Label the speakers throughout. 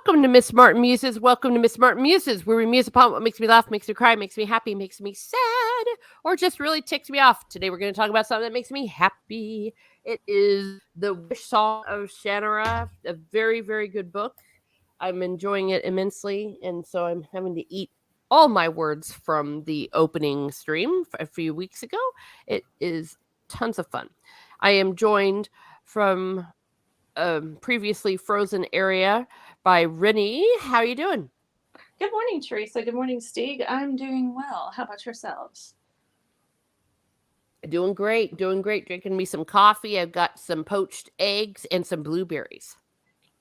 Speaker 1: Welcome to Miss Martin Muses. Welcome to Miss Martin Muses, where we muse upon what makes me laugh, makes me cry, makes me happy, makes me sad, or just really ticks me off. Today we're going to talk about something that makes me happy. It is the Wishsong of Shannara, a very, very good book. I'm enjoying it immensely, and so I'm having to eat all my words from the opening stream a few weeks ago. It is tons of fun. I am joined from previously frozen area by Rennie. How you doing?
Speaker 2: Good morning, Teresa. Good morning, Stieg. I'm doing well. How about yourselves?
Speaker 1: Doing great, doing great. Drinking me some coffee. I've got some poached eggs and some blueberries.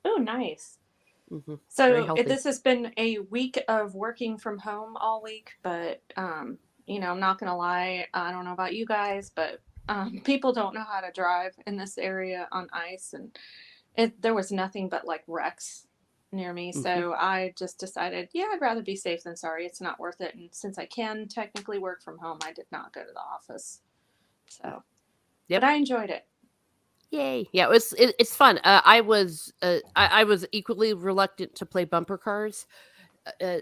Speaker 2: Oh, nice.
Speaker 1: Very
Speaker 2: So
Speaker 1: healthy.
Speaker 2: this has been a week of working from home all week, but I'm not gonna lie. I don't know about you guys, but people don't know how to drive in this area on ice, and there was nothing but like wrecks near me.
Speaker 1: Mm-hmm.
Speaker 2: So I just decided, yeah, I'd rather be safe than sorry. It's not worth it. And since I can technically work from home, I did not go to the office. So, but
Speaker 1: Yep.
Speaker 2: I enjoyed it.
Speaker 1: Yay! Yeah, it's fun. I was equally reluctant to play bumper cars,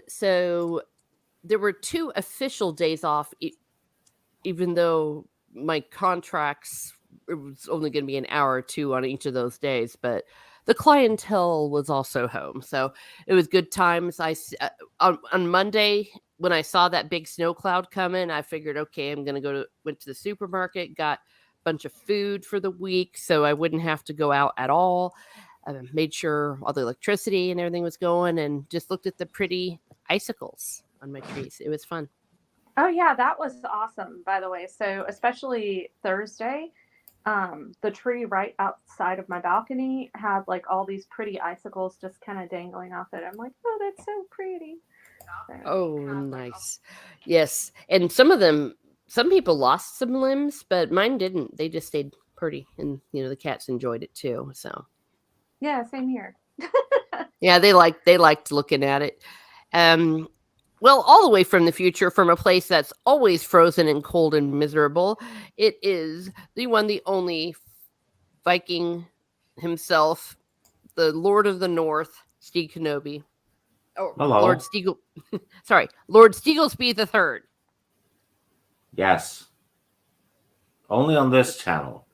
Speaker 1: so there were two official days off, even though my contracts it was only going to be an hour or two on each of those days, but the clientele was also home, so it was good times. On Monday when I saw that big snow cloud coming, I figured, okay, I'm going to went to the supermarket, got a bunch of food for the week, so I wouldn't have to go out at all. Made sure all the electricity and everything was going, and just looked at the pretty icicles on my trees. It was fun.
Speaker 2: Oh yeah, that was awesome, by the way. So especially Thursday, the tree right outside of my balcony had like all these pretty icicles just kind of dangling off it. I'm like, oh, that's so pretty. So,
Speaker 1: Oh, nice. Yes. And some people lost some limbs, but mine didn't. They just stayed pretty. And, the cats enjoyed it too. So,
Speaker 2: yeah, same here.
Speaker 1: yeah, they liked looking at it. Um, well, all the way from the future, from a place that's always frozen and cold and miserable, it is the one, the only Viking himself, the Lord of the North, Stieg Kenobi. Oh, Lord
Speaker 3: Hello.
Speaker 1: Stiegel. Sorry, Lord Stieglesby the Third.
Speaker 3: Yes. Only on this channel.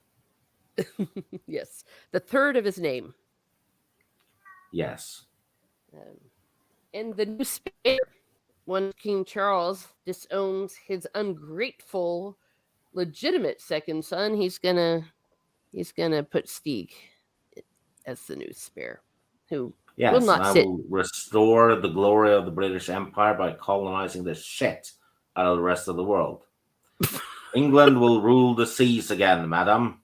Speaker 1: Yes, the third of his name.
Speaker 3: Yes.
Speaker 1: Um, and the new spare, when King Charles disowns his ungrateful, legitimate second son, he's gonna put Stieg as the new spare, who will
Speaker 3: Yes, and
Speaker 1: not
Speaker 3: I
Speaker 1: sit.
Speaker 3: will restore the glory of the British Empire by colonizing the shit out of the rest of the world. England will rule the seas again, madam.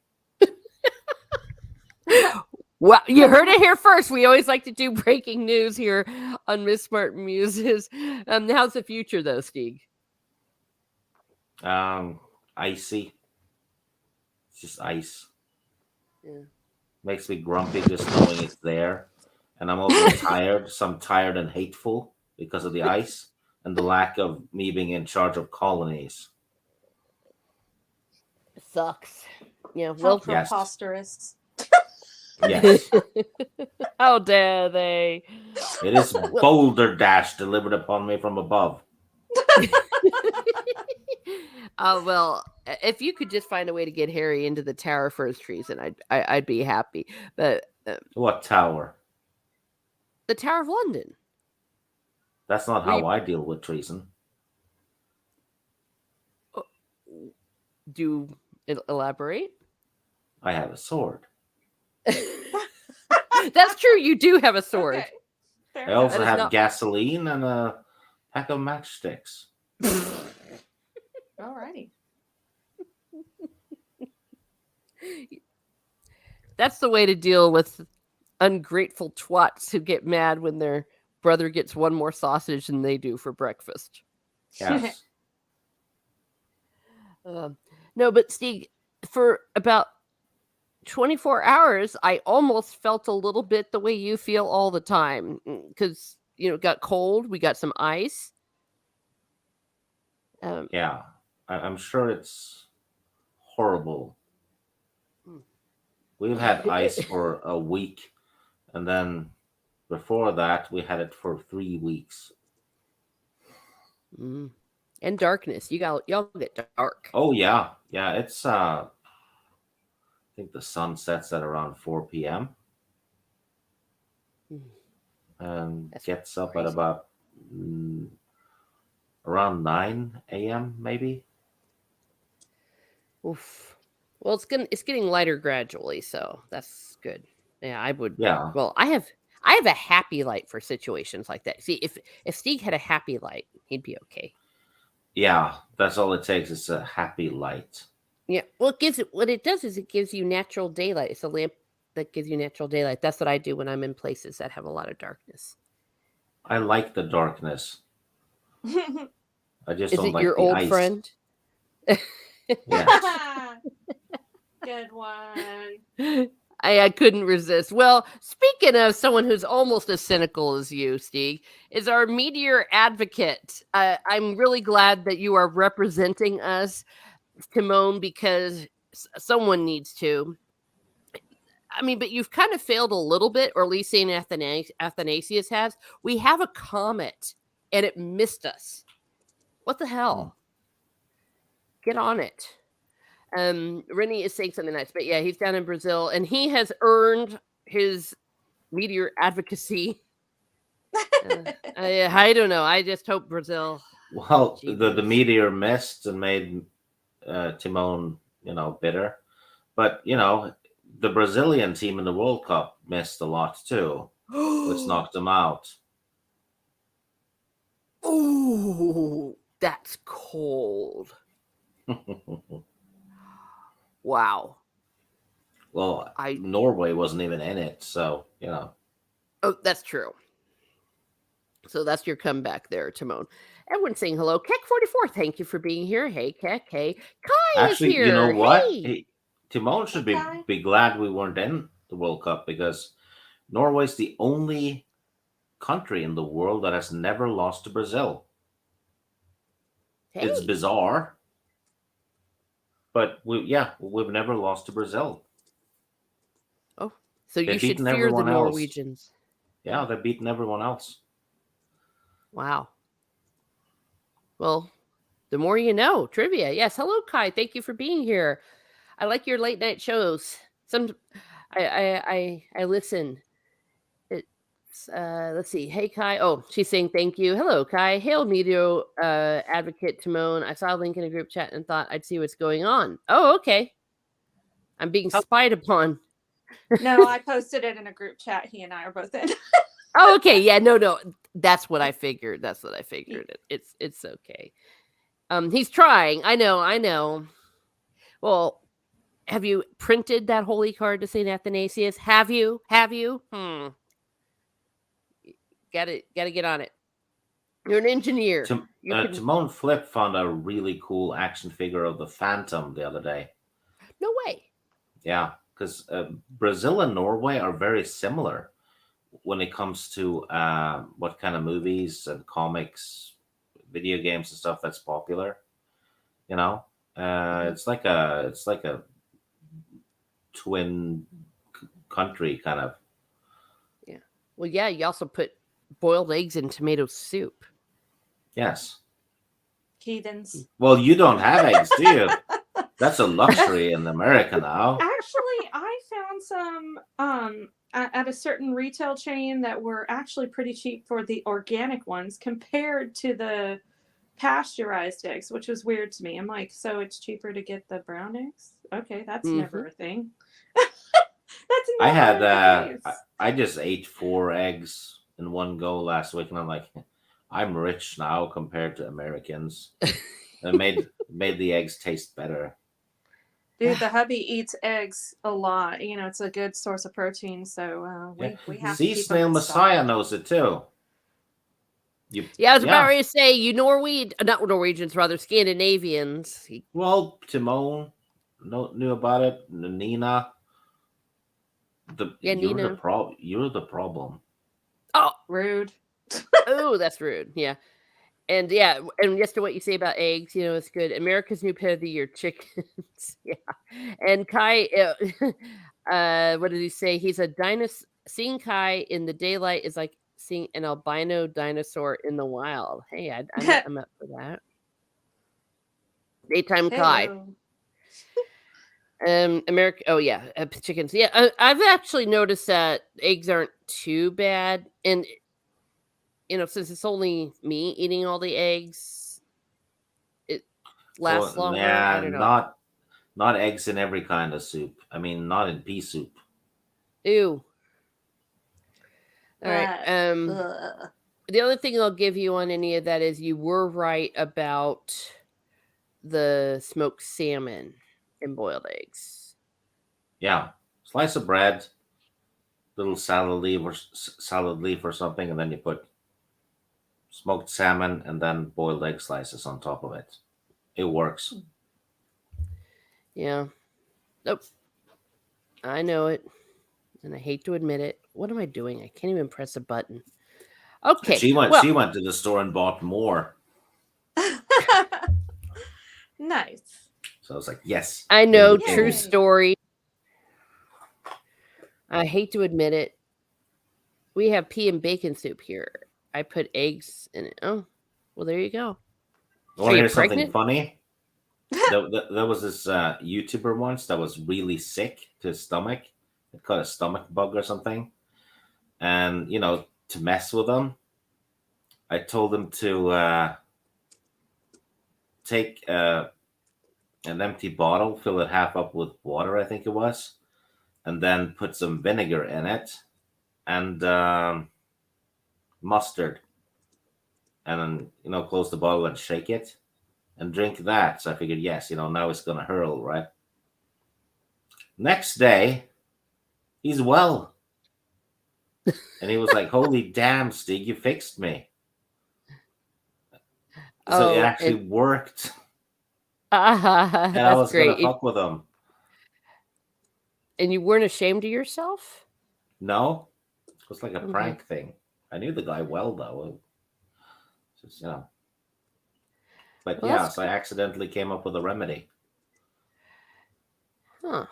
Speaker 1: Well, you heard it here first. We always like to do breaking news here on Miss Smart Muses. How's the future though, Stieg?
Speaker 3: Um, Icy. It's just ice.
Speaker 1: Yeah.
Speaker 3: Makes me grumpy just knowing it's there. And I'm also tired. So I'm tired and hateful because of the ice and the lack of me being in charge of colonies.
Speaker 1: Sucks. Yeah.
Speaker 2: How
Speaker 1: Well,
Speaker 3: Yes.
Speaker 2: preposterous.
Speaker 3: Yes.
Speaker 1: how dare they?
Speaker 3: It is
Speaker 1: Well,
Speaker 3: Boulder Dash delivered upon me from above.
Speaker 1: well, if you could just find a way to get Harry into the tower for his treason, I'd be happy. But
Speaker 3: What tower?
Speaker 1: the Tower of London,
Speaker 3: That's not
Speaker 1: where
Speaker 3: how
Speaker 1: you
Speaker 3: I deal with treason.
Speaker 1: uh, do elaborate.
Speaker 3: I have a sword.
Speaker 1: That's true. You do have a sword.
Speaker 2: Okay, fair
Speaker 3: I
Speaker 2: enough.
Speaker 1: That
Speaker 3: also
Speaker 1: is
Speaker 3: have
Speaker 1: not.
Speaker 3: gasoline and a pack of matchsticks.
Speaker 2: Alrighty.
Speaker 1: That's the way to deal with ungrateful twats who get mad when their brother gets one more sausage than they do for breakfast.
Speaker 3: Yes.
Speaker 1: Um, no, but Steve, for about 24 hours, I almost felt a little bit the way you feel all the time because, it got cold. We got some ice. Um,
Speaker 3: Yeah. I'm sure it's horrible. We've had ice for a week and then Before that, we had it for 3 weeks.
Speaker 1: Mm. And darkness. Y'all get dark.
Speaker 3: Oh yeah, yeah. It's I think the sun sets at around 4 p.m.
Speaker 1: Mm,
Speaker 3: and
Speaker 1: that's
Speaker 3: gets up at
Speaker 1: crazy.
Speaker 3: about mm, around 9 a.m. maybe.
Speaker 1: Oof. Well, it's getting lighter gradually, so that's good. Yeah, I would.
Speaker 3: Yeah,
Speaker 1: Well, I have a happy light for situations like that. See, if Steve had a happy light, he'd be okay.
Speaker 3: yeah. That's all it takes. It's a happy light.
Speaker 1: Yeah. Well, what it does is it gives you natural daylight. It's a lamp that gives you natural daylight. That's what I do when I'm in places that have a lot of darkness.
Speaker 3: I like the darkness. I just
Speaker 1: Is
Speaker 3: don't
Speaker 1: it
Speaker 3: like
Speaker 1: your
Speaker 3: the
Speaker 1: old
Speaker 3: ice.
Speaker 1: friend?
Speaker 3: Yes.
Speaker 2: Good one.
Speaker 1: I couldn't resist. Well, speaking of someone who's almost as cynical as you, Steve, is our meteor advocate. I'm really glad that you are representing us, Timon, because someone needs to. I mean, but you've kind of failed a little bit, or at least St. Athanasius has. We have a comet, and it missed us. What the
Speaker 3: Hmm.
Speaker 1: hell? Get on it. Rennie is saying something nice, but yeah, he's down in Brazil, and he has earned his meteor advocacy. I don't know. I just hope Brazil.
Speaker 3: Well, the
Speaker 1: Jeepers.
Speaker 3: meteor missed and made Timon, bitter. But the Brazilian team in the World Cup missed a lot too, which knocked them out.
Speaker 1: Oh, that's cold. Wow.
Speaker 3: Well,
Speaker 1: I
Speaker 3: Norway wasn't even in it, so
Speaker 1: Oh, that's true. So that's your comeback there, Timon. Everyone's saying hello. Keck44, thank you for being here. Hey, Keck. Hey, Kai is
Speaker 3: Actually, you know
Speaker 1: here.
Speaker 3: what?
Speaker 1: Hey.
Speaker 3: Timon should be
Speaker 2: Okay.
Speaker 3: be glad we weren't in the World Cup because Norway's the only country in the world that has never lost to Brazil. It's
Speaker 1: Hey.
Speaker 3: bizarre, but we've never lost to Brazil.
Speaker 1: Oh, so you
Speaker 3: They've
Speaker 1: should
Speaker 3: beaten
Speaker 1: fear the
Speaker 3: everyone else.
Speaker 1: Norwegians.
Speaker 3: Yeah, they've beaten everyone else.
Speaker 1: Wow. Well, the more you know. Trivia. Yes. Hello, Kai. Thank you for being here. I like your late night shows. Some I listen. It's let's see. Hey Kai. Oh, she's saying thank you. Hello, Kai. Hail Medio advocate Timon. I saw a link in a group chat and thought I'd see what's going on. Oh, okay. I'm being
Speaker 2: Oh,
Speaker 1: spied upon.
Speaker 2: no, I posted it in a group chat. He and I are both in.
Speaker 1: Oh, okay. Yeah, no. That's what I figured. That's what I figured. It's okay. He's trying. I know. Well, have you printed that holy card to St. Athanasius? Have you? Have you? Gotta get on it. You're an engineer. You can.
Speaker 3: Timon Flip found a really cool action figure of the Phantom the other day.
Speaker 1: No way.
Speaker 3: Yeah, because Brazil and Norway are very similar when it comes to what kind of movies and comics, video games and stuff that's popular. You know,
Speaker 1: Mhm.
Speaker 3: it's like a twin country kind of.
Speaker 1: Yeah. Well, yeah. You also put boiled eggs in tomato soup.
Speaker 3: Yes.
Speaker 2: Heathens.
Speaker 3: Well, you don't have eggs, do you? That's a luxury in America now.
Speaker 2: Actually, I found some at a certain retail chain that were actually pretty cheap for the organic ones compared to the pasteurized eggs, which was weird to me. I'm like, so it's cheaper to get the brown eggs? Okay, that's
Speaker 1: Mm-hmm.
Speaker 2: never a thing. That's
Speaker 3: I had
Speaker 2: never the case.
Speaker 3: I just ate 4 eggs in one go last week, and I'm like, I'm rich now compared to Americans. And it made the eggs taste better.
Speaker 2: Dude, the hubby eats eggs a lot. You know, it's a good source of protein, so
Speaker 3: Yeah.
Speaker 2: we have to
Speaker 3: Sea
Speaker 2: keep them
Speaker 3: Snail
Speaker 2: in
Speaker 3: Messiah
Speaker 2: stock.
Speaker 3: knows it too.
Speaker 1: Yeah, I was about
Speaker 3: Yeah.
Speaker 1: ready to say you not Norwegians, rather Scandinavians.
Speaker 3: Well, Timon knew about it. Nina,
Speaker 1: Yeah, Nina.
Speaker 3: You're the problem.
Speaker 1: Oh,
Speaker 2: Rude.
Speaker 1: that's rude. Yeah. And yeah, and yes to what you say about eggs, it's good. America's new pet of the year, chickens. Yeah. And Kai, what did he say? He's a Seeing Kai in the daylight is like seeing an albino dinosaur in the wild. Hey, I'm up for that. Daytime Kai.
Speaker 2: Heyo.
Speaker 1: America. Oh yeah, chickens. Yeah, I've actually noticed that eggs aren't too bad, and since it's only me eating all the eggs, it lasts
Speaker 3: Well,
Speaker 1: longer. I
Speaker 3: yeah,
Speaker 1: don't know.
Speaker 3: not eggs in every kind of soup. I mean, not in pea soup.
Speaker 1: Ew. All right.
Speaker 2: Ugh.
Speaker 1: The other thing I'll give you on any of that is you were right about the smoked salmon and boiled eggs.
Speaker 3: Yeah, slice of bread, little salad leaf or something, and then you put smoked salmon and then boiled egg slices on top of it. It works.
Speaker 1: Yeah. Nope. I know it. And I hate to admit it. What am I doing? I can't even press a button. Okay.
Speaker 3: She went.
Speaker 1: Well,
Speaker 3: She went to the store and bought more.
Speaker 2: Nice.
Speaker 3: So I was like, yes.
Speaker 1: I know,
Speaker 3: Yay.
Speaker 1: true story. I hate to admit it. We have pea and bacon soup here. I put eggs in it. Oh, well, there you go.
Speaker 3: Want to
Speaker 1: you
Speaker 3: hear something
Speaker 1: pregnant?
Speaker 3: funny? There was this YouTuber once that was really sick to his stomach. It caught a stomach bug or something. And, to mess with him, I told him to take an empty bottle, fill it half up with water, I think it was, and then put some vinegar in it and mustard. And then, close the bottle and shake it and drink that. So I figured, yes, now it's going to hurl, right? Next day, he's well. And he was like, holy damn, Stig, you fixed me. So it actually worked. And I was going to fuck with him.
Speaker 1: And you weren't ashamed of yourself?
Speaker 3: No. It was like a prank thing. I knew the guy well, though. Just, But
Speaker 1: Well,
Speaker 3: yeah, so I accidentally came up with a remedy.
Speaker 1: Huh.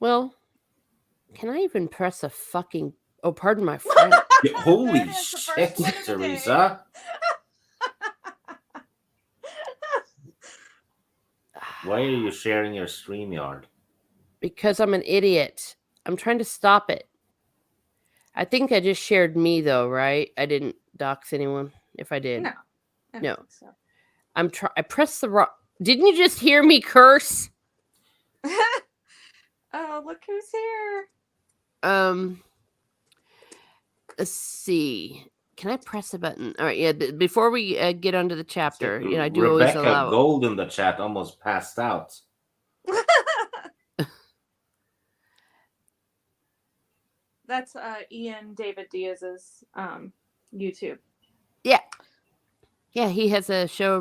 Speaker 1: Well, can I even press a fucking... Oh, pardon my French.
Speaker 3: Holy shit, Teresa. Why are you sharing your StreamYard?
Speaker 1: Because I'm an idiot. I'm trying to stop it. I think I just shared me, though, right? I didn't dox anyone. If I did.
Speaker 2: No. I don't think so.
Speaker 1: I pressed the wrong... Didn't you just hear me curse?
Speaker 2: Oh, look who's here.
Speaker 1: Let's see. Can I press a button? All right, yeah. Before we get onto the chapter, I do always allow...
Speaker 3: Rebecca Gold in the chat almost passed out.
Speaker 2: That's Ian David Diaz's YouTube.
Speaker 1: Yeah. Yeah, he has a show,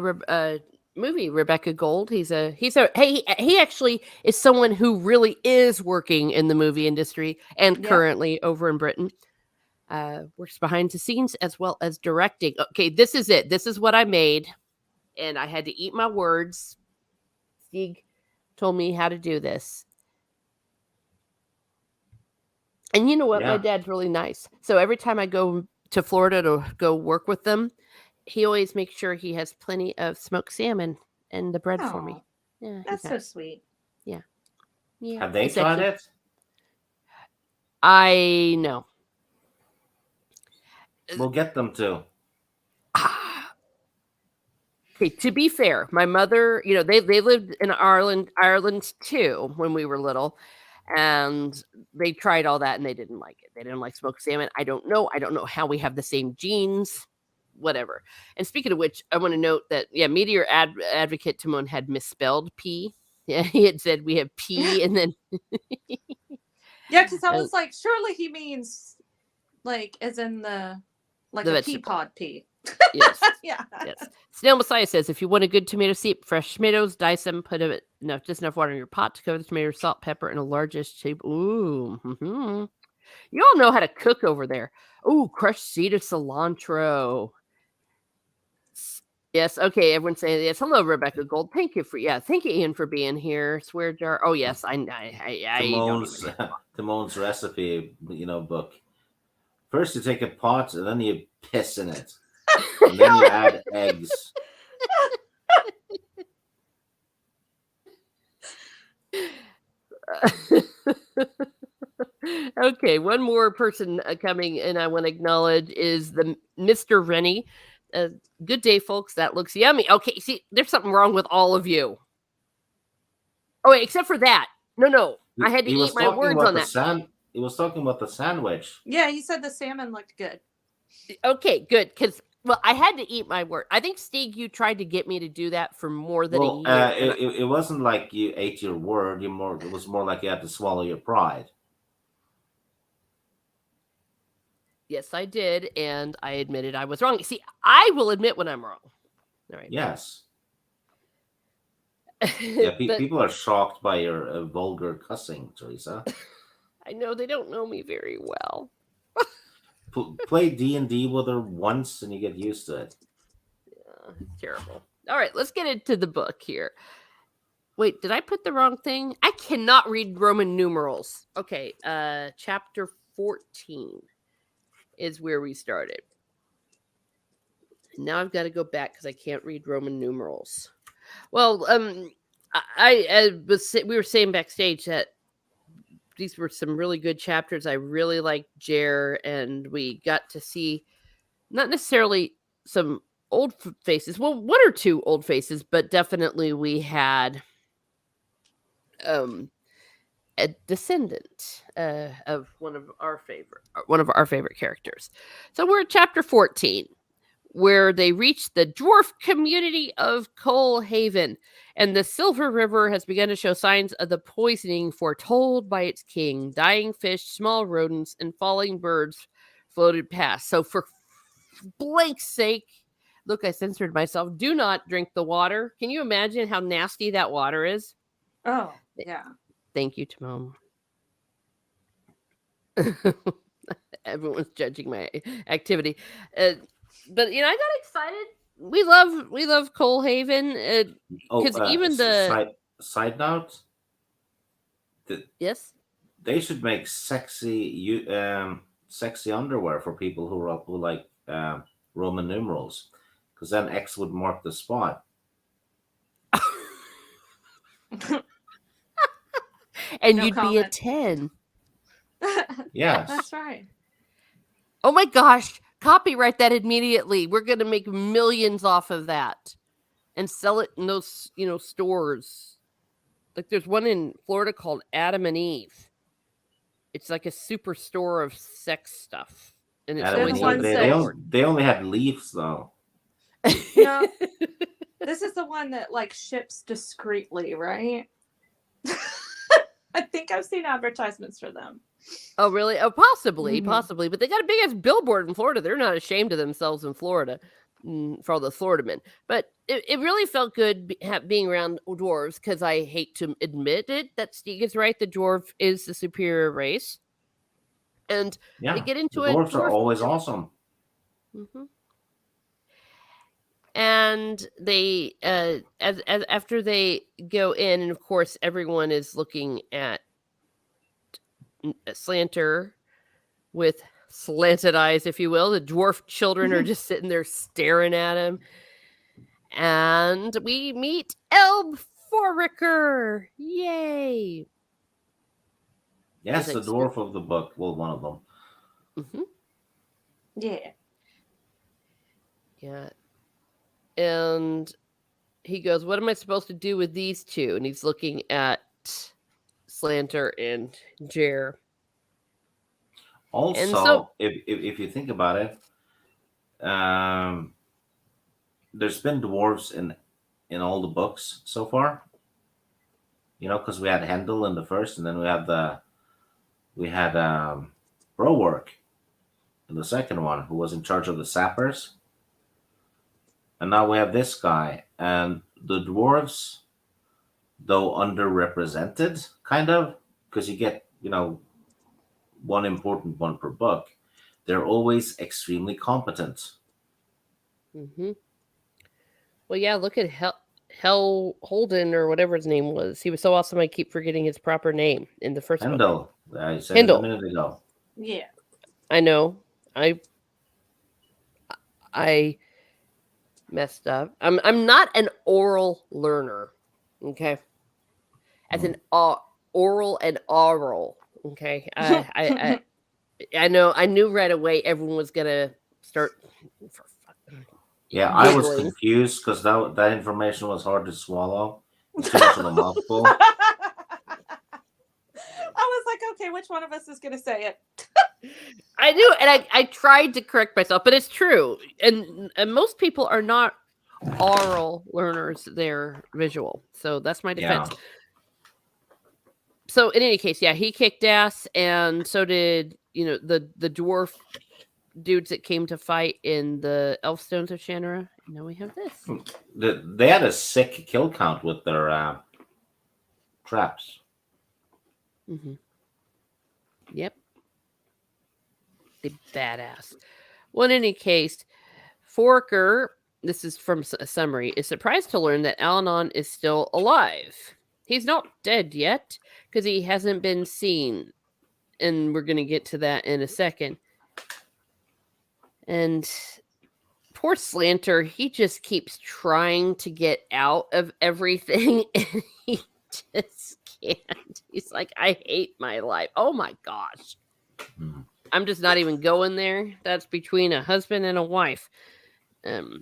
Speaker 1: movie, Rebecca Gold. He actually is someone who really is working in the movie industry and currently over in Britain. Works behind the scenes as well as directing. Okay, this is it. This is what I made. And I had to eat my words. Stig told me how to do this. And you know what? My dad's really nice. So every time I go to Florida to go work with them, he always makes sure he has plenty of smoked salmon and the bread for me. Yeah,
Speaker 2: that's so sweet.
Speaker 1: Yeah.
Speaker 3: Have they tried it?
Speaker 1: I know.
Speaker 3: We'll get them to.
Speaker 1: Okay, to be fair, my mother, they lived in Ireland too when we were little, and they tried all that and they didn't like it. They didn't like smoked salmon. I don't know how we have the same genes. Whatever. And speaking of which, I want to note that Meteor Advocate Timon had misspelled P. Yeah, he had said we have P and then
Speaker 2: because I was like, surely he means like as in the pea pod pea.
Speaker 1: Yes.
Speaker 2: Yeah.
Speaker 1: Yes. Snail Messiah says if you want a good tomato soup, fresh tomatoes, dice them, put just enough water in your pot to cover the tomatoes, salt, pepper, and a largest shape. Ooh. Mm-hmm. You all know how to cook over there. Ooh, crushed seed of cilantro. Yes. Okay. Everyone's saying yes. Hello, Rebecca Gold. Thank you for thank you, Ian, for being here. Swear jar. Oh yes, I don't even
Speaker 3: Timon's
Speaker 1: have.
Speaker 3: Timon's recipe, book. First, you take a pot and then you piss in it, and then you add eggs.
Speaker 1: Okay, one more person coming, and I want to acknowledge is the Mr. Rennie. Uh, Good day, folks. That looks yummy. Okay, see, there's something wrong with all of you. Oh, wait, except for that. No, I had to
Speaker 3: He
Speaker 1: eat
Speaker 3: was
Speaker 1: my
Speaker 3: talking
Speaker 1: words
Speaker 3: about
Speaker 1: on
Speaker 3: the
Speaker 1: that.
Speaker 3: sand. He was talking about the sandwich.
Speaker 2: Yeah, he said the salmon looked good.
Speaker 1: Okay, good, because well, I had to eat my word. I think Steve, you tried to get me to do that for more than a
Speaker 3: Well,
Speaker 1: year, and
Speaker 3: it wasn't like you ate your word. It was more like you had to swallow your pride.
Speaker 1: yes, I did, and I admitted I was wrong. See, I will admit when I'm wrong. All right,
Speaker 3: Yes. Yeah,
Speaker 1: but
Speaker 3: people are shocked by your vulgar cussing, Teresa.
Speaker 1: I know they don't know me very well.
Speaker 3: Play D&D with her once, and you get used to it.
Speaker 1: It's terrible. All right, let's get into the book here. Wait, did I put the wrong thing? I cannot read Roman numerals. Okay, chapter 14 is where we started. Now I've got to go back because I can't read Roman numerals. Well, we were saying backstage that these were some really good chapters. I really liked Jer, and we got to see not necessarily some old faces. Well, one or two old faces, but definitely we had a descendant of one of our favorite characters. So we're at chapter 14, where they reach the dwarf community of Coal Haven, and the Silver River has begun to show signs of the poisoning foretold by its king. Dying fish, small rodents, and falling birds floated past. So for blank's sake, look, I censored myself. Do not drink the water. Can you imagine how nasty that water is?
Speaker 2: Oh, yeah.
Speaker 1: Thank you, Timon. Everyone's judging my activity, but I got excited. We love Coalhaven
Speaker 3: Oh,
Speaker 1: because even the
Speaker 3: side note, that
Speaker 1: yes.
Speaker 3: they should make sexy underwear for people who like Roman numerals, because then X would mark the spot.
Speaker 1: And
Speaker 2: No
Speaker 1: you'd be a
Speaker 2: comment.
Speaker 1: 10.
Speaker 3: Yes.
Speaker 2: That's right.
Speaker 1: Oh my gosh, copyright that immediately. We're going to make millions off of that and sell it in those stores. Like there's one in Florida called Adam and Eve. It's like a super store of sex stuff, and it's
Speaker 3: Adam
Speaker 1: only
Speaker 2: They're the
Speaker 3: and
Speaker 1: sold
Speaker 3: Eve,
Speaker 2: ones
Speaker 1: in
Speaker 2: that
Speaker 3: they only had leaves though.
Speaker 2: no. This is the one that like ships discreetly, right? I think I've seen advertisements for them.
Speaker 1: Oh, really? Oh, possibly,
Speaker 2: Mhm.
Speaker 1: possibly. But they got a big ass billboard in Florida. They're not ashamed of themselves in Florida for all the Florida men. But it really felt good being around dwarves because I hate to admit it that Stieg is right. The dwarf is the superior race. And they
Speaker 3: Yeah,
Speaker 1: get
Speaker 3: the
Speaker 1: into a
Speaker 3: dwarves are
Speaker 1: dwarf.
Speaker 3: always awesome.
Speaker 1: hmm And they, as after they go in, and of course, everyone is looking at Slanter with slanted eyes, if you will. The dwarf children are just sitting there staring at him. And we meet Elb Foraker. Yay.
Speaker 3: Yes, the
Speaker 1: Thanks.
Speaker 3: dwarf of the book. Well, one of them.
Speaker 1: Mm-hmm.
Speaker 2: Yeah.
Speaker 1: Yeah. And he goes, "What am I supposed to do with these two?" And he's looking at Slanter and Jer. And so,
Speaker 3: Also, if you think about it, there's been dwarves in all the books so far. Because we had Hendel in the first, and then we had Browork in the second one, who was in charge of the sappers, and now we have this guy. And the dwarves, though underrepresented, kind of, because you get one important one per book, they're always extremely competent.
Speaker 1: mm-hmm. Well, yeah, look at Hell Holden or whatever his name was. He was so awesome. I keep forgetting his proper name in the first book.
Speaker 3: Handel. I said it a
Speaker 1: Hindle.
Speaker 3: minute ago.
Speaker 2: Yeah.
Speaker 1: I know. I messed up. I'm not an oral learner. Okay. As in oral and oral. Okay. I know. I knew right away everyone was gonna start.
Speaker 3: Yeah, I was
Speaker 1: giggling.
Speaker 3: confused because that information was hard to swallow. Too much of a mouthful.
Speaker 2: I was like, okay, which one of us is going to say it?
Speaker 1: I knew, and I tried to correct myself, but it's true. And most people are not oral learners; they're visual. So that's my defense.
Speaker 3: Yeah.
Speaker 1: So in any case, yeah, he kicked ass, and so did the dwarf dudes that came to fight in the Elfstones of Shannara. Now we have this.
Speaker 3: They had a sick kill count with their traps.
Speaker 1: Mm-hmm. Yep. The badass. Well, in any case, Forker, this is from a summary, is surprised to learn that Alanon is still alive. He's not dead yet, because he hasn't been seen. And we're going to get to that in a second. And poor Slanter, he just keeps trying to get out of everything, and he just can't. He's like, I hate my life. Oh my gosh. I'm just not even going there. That's between a husband and a wife. But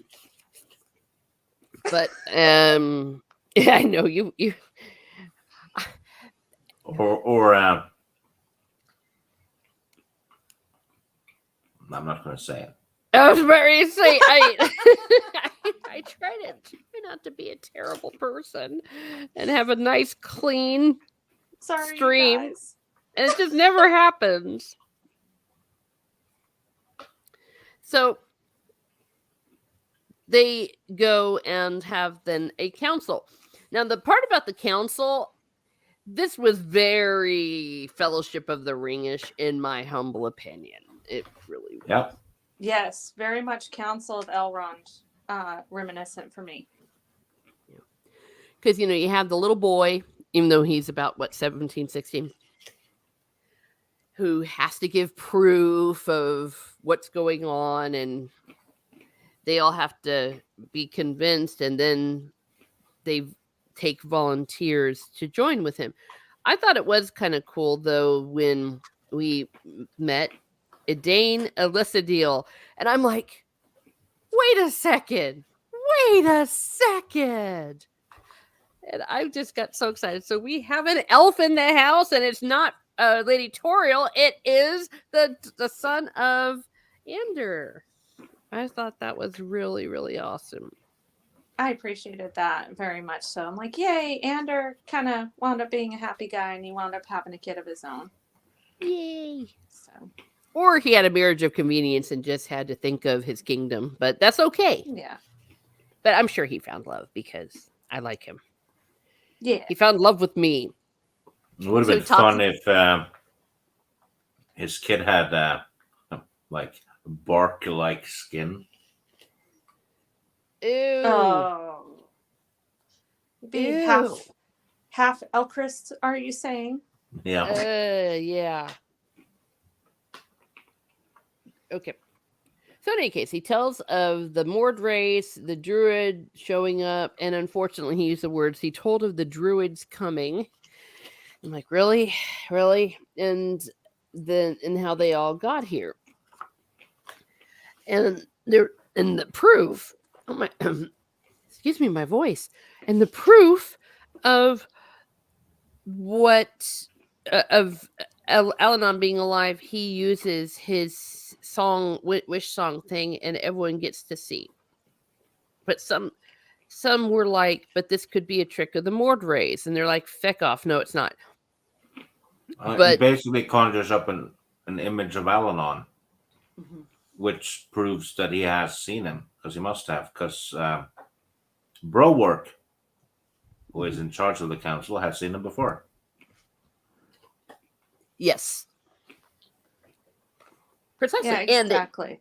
Speaker 1: yeah, I know you
Speaker 3: or I'm not going to say it.
Speaker 1: I was very say I try not to be a terrible person and have a nice clean stream, and it just never happens. So they go and have then a council. Now the part about the council, this was very Fellowship of the Ring-ish in my humble opinion. It really was.
Speaker 3: Yep.
Speaker 2: Yes, very much Council of Elrond reminiscent for me.
Speaker 1: Because, you have the little boy, even though he's about, 17, 16, who has to give proof of what's going on, and they all have to be convinced, and then they take volunteers to join with him. I thought it was kind of cool, though, when we met Edain Elissadil, and I'm like, wait a second. And I just got so excited. So we have an elf in the house, and it's not Lady Toriel. It is the son of Ander. I thought that was really, really awesome.
Speaker 2: I appreciated that very much so. I'm like, yay, Ander kind of wound up being a happy guy, and he wound up having a kid of his own.
Speaker 1: Yay.
Speaker 2: So.
Speaker 1: Or he had a marriage of convenience and just had to think of his kingdom, but that's okay.
Speaker 2: Yeah.
Speaker 1: But I'm sure he found love because I like him.
Speaker 2: Yeah.
Speaker 1: He found love with me.
Speaker 3: It would have been fun if his kid had bark-like skin.
Speaker 1: Ew.
Speaker 2: Oh. Be half Elchrist, are you saying?
Speaker 3: Yeah.
Speaker 1: Yeah. Okay. So in any case, he tells of the Mord race, the Druid showing up, and unfortunately he used the words, he told of the Druids coming. I'm like, really? And how they all got here. And the proof, oh my excuse me, my voice. And the proof of what of Alanon being alive, he uses his song, Wishsong thing, and everyone gets to see. But some were like, but this could be a trick of the Mord rays, and they're like, feck off, no, it's not.
Speaker 3: He basically conjures up an image of Alanon, which proves that he has seen him, because he must have, because Browork, who is in charge of the council, has seen him before.
Speaker 1: Yes. Precisely.
Speaker 2: Yeah, exactly.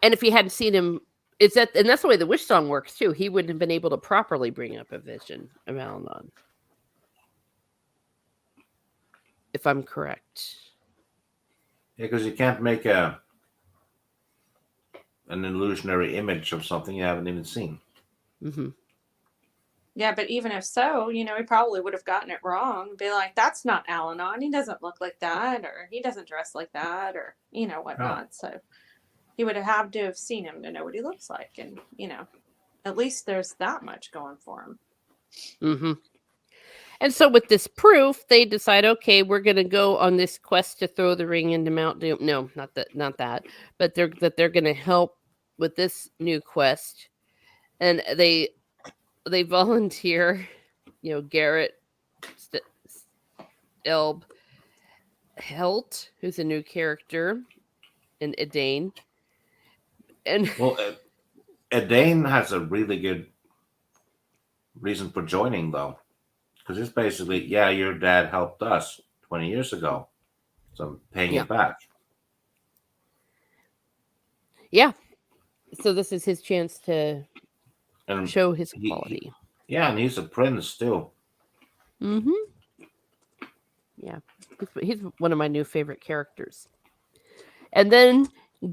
Speaker 1: And if he hadn't seen him It's that, and that's the way the wish song works too. He wouldn't have been able to properly bring up a vision of Al-Anon, if I'm correct.
Speaker 3: Yeah, because you can't make an illusionary image of something you haven't even seen.
Speaker 1: Mm-hmm.
Speaker 2: Yeah, but even if so, he probably would have gotten it wrong. Be like, that's not Al-Anon. He doesn't look like that, or he doesn't dress like that, or whatnot. So he would have to have seen him to know what he looks like, and at least there's that much going for him.
Speaker 1: Mm-hmm. And so with this proof, they decide, okay, we're going to go on this quest to throw the ring into Mount Doom. No, not that, but they're going to help with this new quest, and they volunteer. Garrett, Elb, Helt, who's a new character, and Edane. And
Speaker 3: well, Edane has a really good reason for joining, though, because it's basically, your dad helped us 20 years ago, so I'm paying it back.
Speaker 1: Yeah, so this is his chance to show his quality.
Speaker 3: And he's a prince too.
Speaker 1: Mm-hmm. Yeah, he's one of my new favorite characters. And then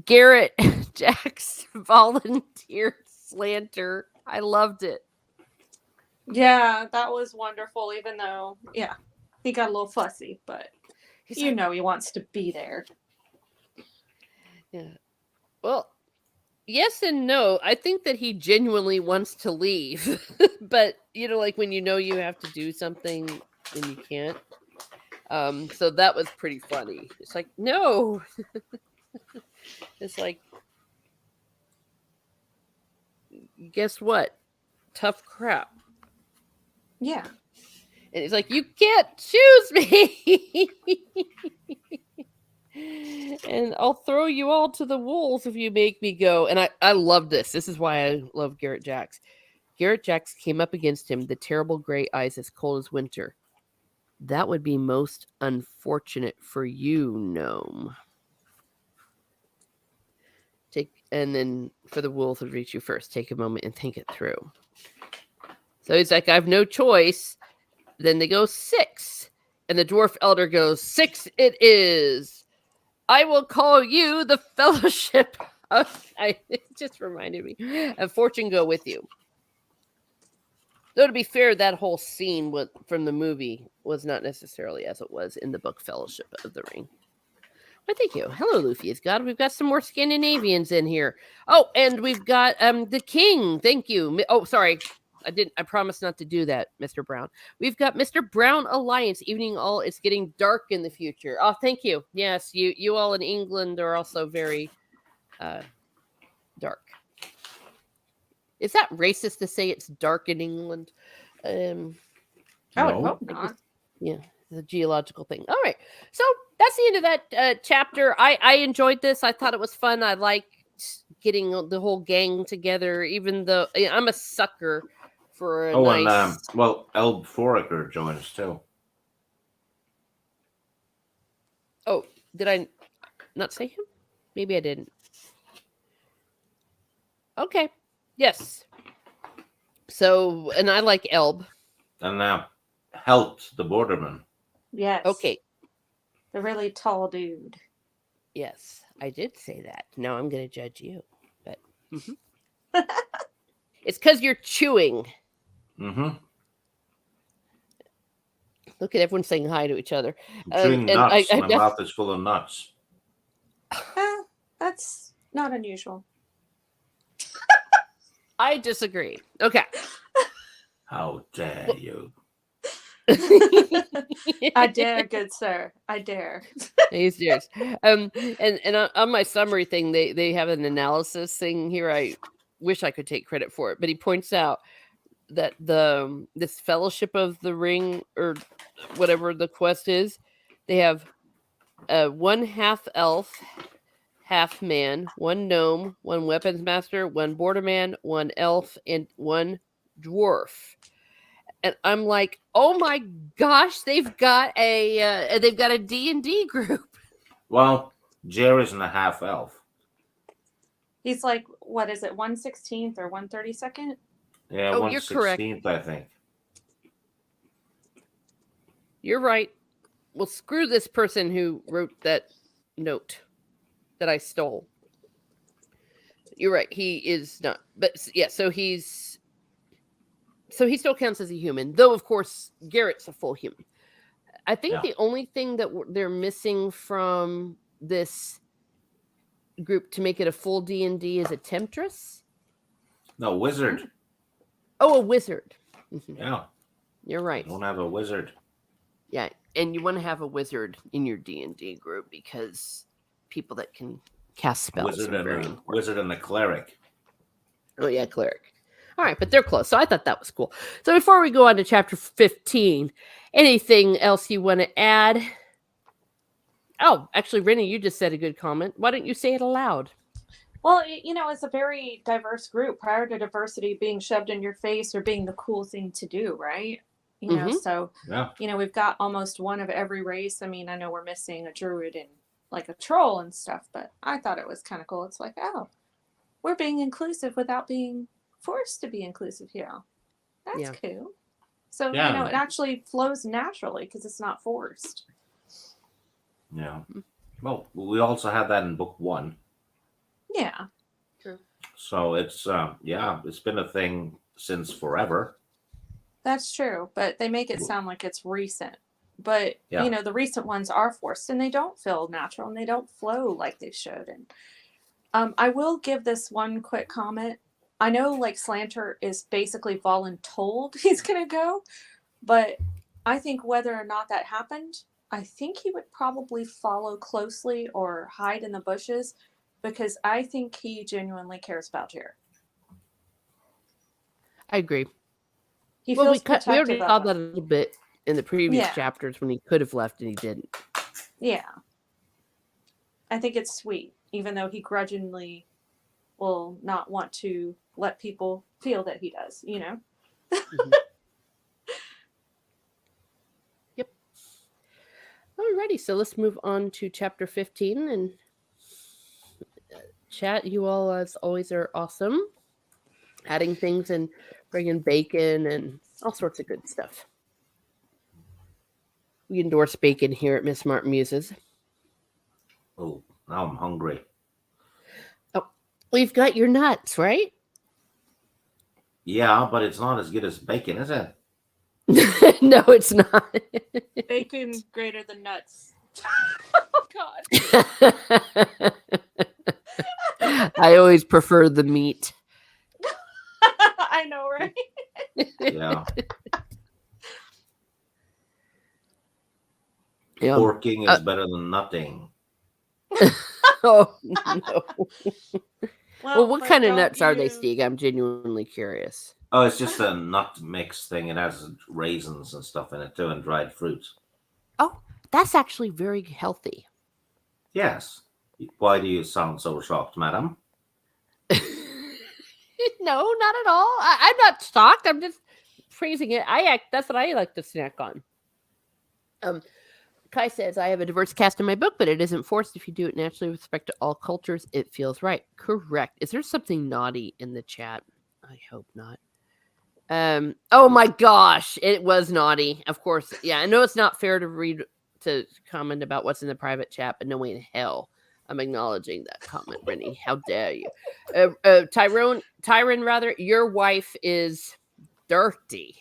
Speaker 1: Garrett Jack's volunteer slanter. I loved it.
Speaker 2: Yeah, that was wonderful, even though, he got a little fussy, but he wants to be there.
Speaker 1: Yeah. Well, yes and no. I think that he genuinely wants to leave. But, like when you have to do something and you can't. So that was pretty funny. It's like, no. It's like, guess what? Tough crap.
Speaker 2: Yeah.
Speaker 1: And he's like, you can't choose me. And I'll throw you all to the wolves if you make me go. And I love this. This is why I love Garrett Jax. Garrett Jax came up against him, the terrible gray eyes as cold as winter. That would be most unfortunate for you, gnome. And then for the wolves would reach you first. Take a moment and think it through. So he's like, I have no choice. Then they go 6. And the dwarf elder goes, 6 it is. I will call you the fellowship of... It just reminded me of Fortune go with you. Though to be fair, that whole scene from the movie was not necessarily as it was in the book Fellowship of the Ring. But thank you. Hello, Luffy. We've got some more Scandinavians in here. Oh, and we've got the king. Thank you. Oh, sorry. I promised not to do that, Mr. Brown. We've got Mr. Brown Alliance. Evening all. It's getting dark in the future. Oh, thank you. Yes, you all in England are also very dark. Is that racist to say it's dark in England?
Speaker 2: I would hope not.
Speaker 1: Yeah, the geological thing. All right. So that's the end of that chapter. I enjoyed this. I thought it was fun. I liked getting the whole gang together, even though I'm a sucker for a nice...
Speaker 3: and Elb Foraker joins too.
Speaker 1: Oh, did I not say him? Maybe I didn't. Okay. Yes. So, and I like Elb.
Speaker 3: And Helt, the borderman.
Speaker 2: Yes.
Speaker 1: Okay.
Speaker 2: The really tall dude.
Speaker 1: Yes, I did say that. Now I'm going to judge you. But it's because you're chewing.
Speaker 3: Mm-hmm.
Speaker 1: Look at everyone saying hi to each other.
Speaker 3: Chewing nuts. My mouth is full of nuts.
Speaker 2: That's not unusual.
Speaker 1: I disagree. Okay.
Speaker 3: How dare you?
Speaker 2: I dare, good sir. I dare.
Speaker 1: He's serious. And on my summary thing, they have an analysis thing here. I wish I could take credit for it, but he points out that this Fellowship of the Ring, or whatever the quest is, they have 1 half elf, half man, 1 gnome, 1 weapons master, 1 borderman, 1 elf, and 1 dwarf. And I'm like, oh my gosh, they've got a D&D group.
Speaker 3: Well, Jerry's a half elf.
Speaker 2: He's like what is it, 1/16 or 1/32?
Speaker 3: Yeah,
Speaker 1: Oh,
Speaker 3: one
Speaker 1: you're correct.
Speaker 3: 16th, I think.
Speaker 1: You're right. Well, screw this person who wrote that note that I stole. You're right. He is not. But yeah, so he still counts as a human, though of course Garrett's a full human. I think
Speaker 3: Yeah.
Speaker 1: the only thing that they're missing from this group to make it a full D&D is a temptress.
Speaker 3: No, wizard.
Speaker 1: Oh, a wizard. Mhm.
Speaker 3: Yeah,
Speaker 1: You're right.
Speaker 3: you don't have a wizard.
Speaker 1: Yeah, and you want to have a wizard in your D&D group because people that can cast spells are very important.
Speaker 3: Wizard and a cleric.
Speaker 1: Oh yeah, cleric. All right, but they're close. So I thought that was cool. So before we go on to chapter 15, anything else you want to add? Oh, actually, Rennie, you just said a good comment. Why don't you say it aloud?
Speaker 2: Well, it's a very diverse group prior to diversity being shoved in your face or being the cool thing to do, right? So,
Speaker 3: Yeah.
Speaker 2: we've got almost one of every race. I mean, I know we're missing a druid and like a troll and stuff, but I thought it was kind of cool. It's like, oh, we're being inclusive without being forced to be inclusive here. That's cool. So, it actually flows naturally because it's not forced.
Speaker 3: Yeah. Well, we also had that in book 1.
Speaker 2: Yeah.
Speaker 1: True.
Speaker 3: So it's it's been a thing since forever.
Speaker 2: That's true, but they make it sound like it's recent. But the recent ones are forced, and they don't feel natural, and they don't flow like they should. And I will give this one quick comment. I know, like, Slanter is basically voluntold he's gonna go, but I think whether or not that happened, I think he would probably follow closely or hide in the bushes, because I think he genuinely cares about Jared.
Speaker 1: I agree.
Speaker 2: He feels protective
Speaker 1: we already
Speaker 2: of
Speaker 1: saw
Speaker 2: him.
Speaker 1: that a little bit in the previous chapters when he could have left and he didn't.
Speaker 2: Yeah. I think it's sweet, even though he grudgingly will not want to let people feel that he does,
Speaker 1: Mm-hmm. Yep. Alrighty, so let's move on to chapter 15. And chat, you all, as always, are awesome. Adding things and bringing bacon and all sorts of good stuff. We endorse bacon here at Miss Martin Muses.
Speaker 3: Oh, now I'm hungry.
Speaker 1: Oh, we've got your nuts, right?
Speaker 3: Yeah, but it's not as good as bacon, is it?
Speaker 1: No, it's not.
Speaker 2: Bacon greater than nuts. Oh, God.
Speaker 1: I always prefer the meat.
Speaker 2: I know, right?
Speaker 3: Yeah.
Speaker 1: Yeah.
Speaker 3: Porking is better than nutting.
Speaker 1: Oh, no. Well, what kind of nuts are they,
Speaker 2: you...
Speaker 1: Steve? I'm genuinely curious.
Speaker 3: Oh, it's just a nut mix thing. It has raisins and stuff in it too, and dried fruit.
Speaker 1: Oh, that's actually very healthy.
Speaker 3: Yes. Why do you sound so shocked, madam?
Speaker 1: No, not at all. I'm not shocked. I'm just praising it. That's what I like to snack on. Kai says, I have a diverse cast in my book, but it isn't forced. If you do it naturally with respect to all cultures, it feels right. Correct. Is there something naughty in the chat? I hope not. Oh my gosh, it was naughty. Of course. Yeah, I know it's not fair to comment about what's in the private chat, but no way in hell I'm acknowledging that comment, Rennie. How dare you? Tyron, rather, your wife is dirty.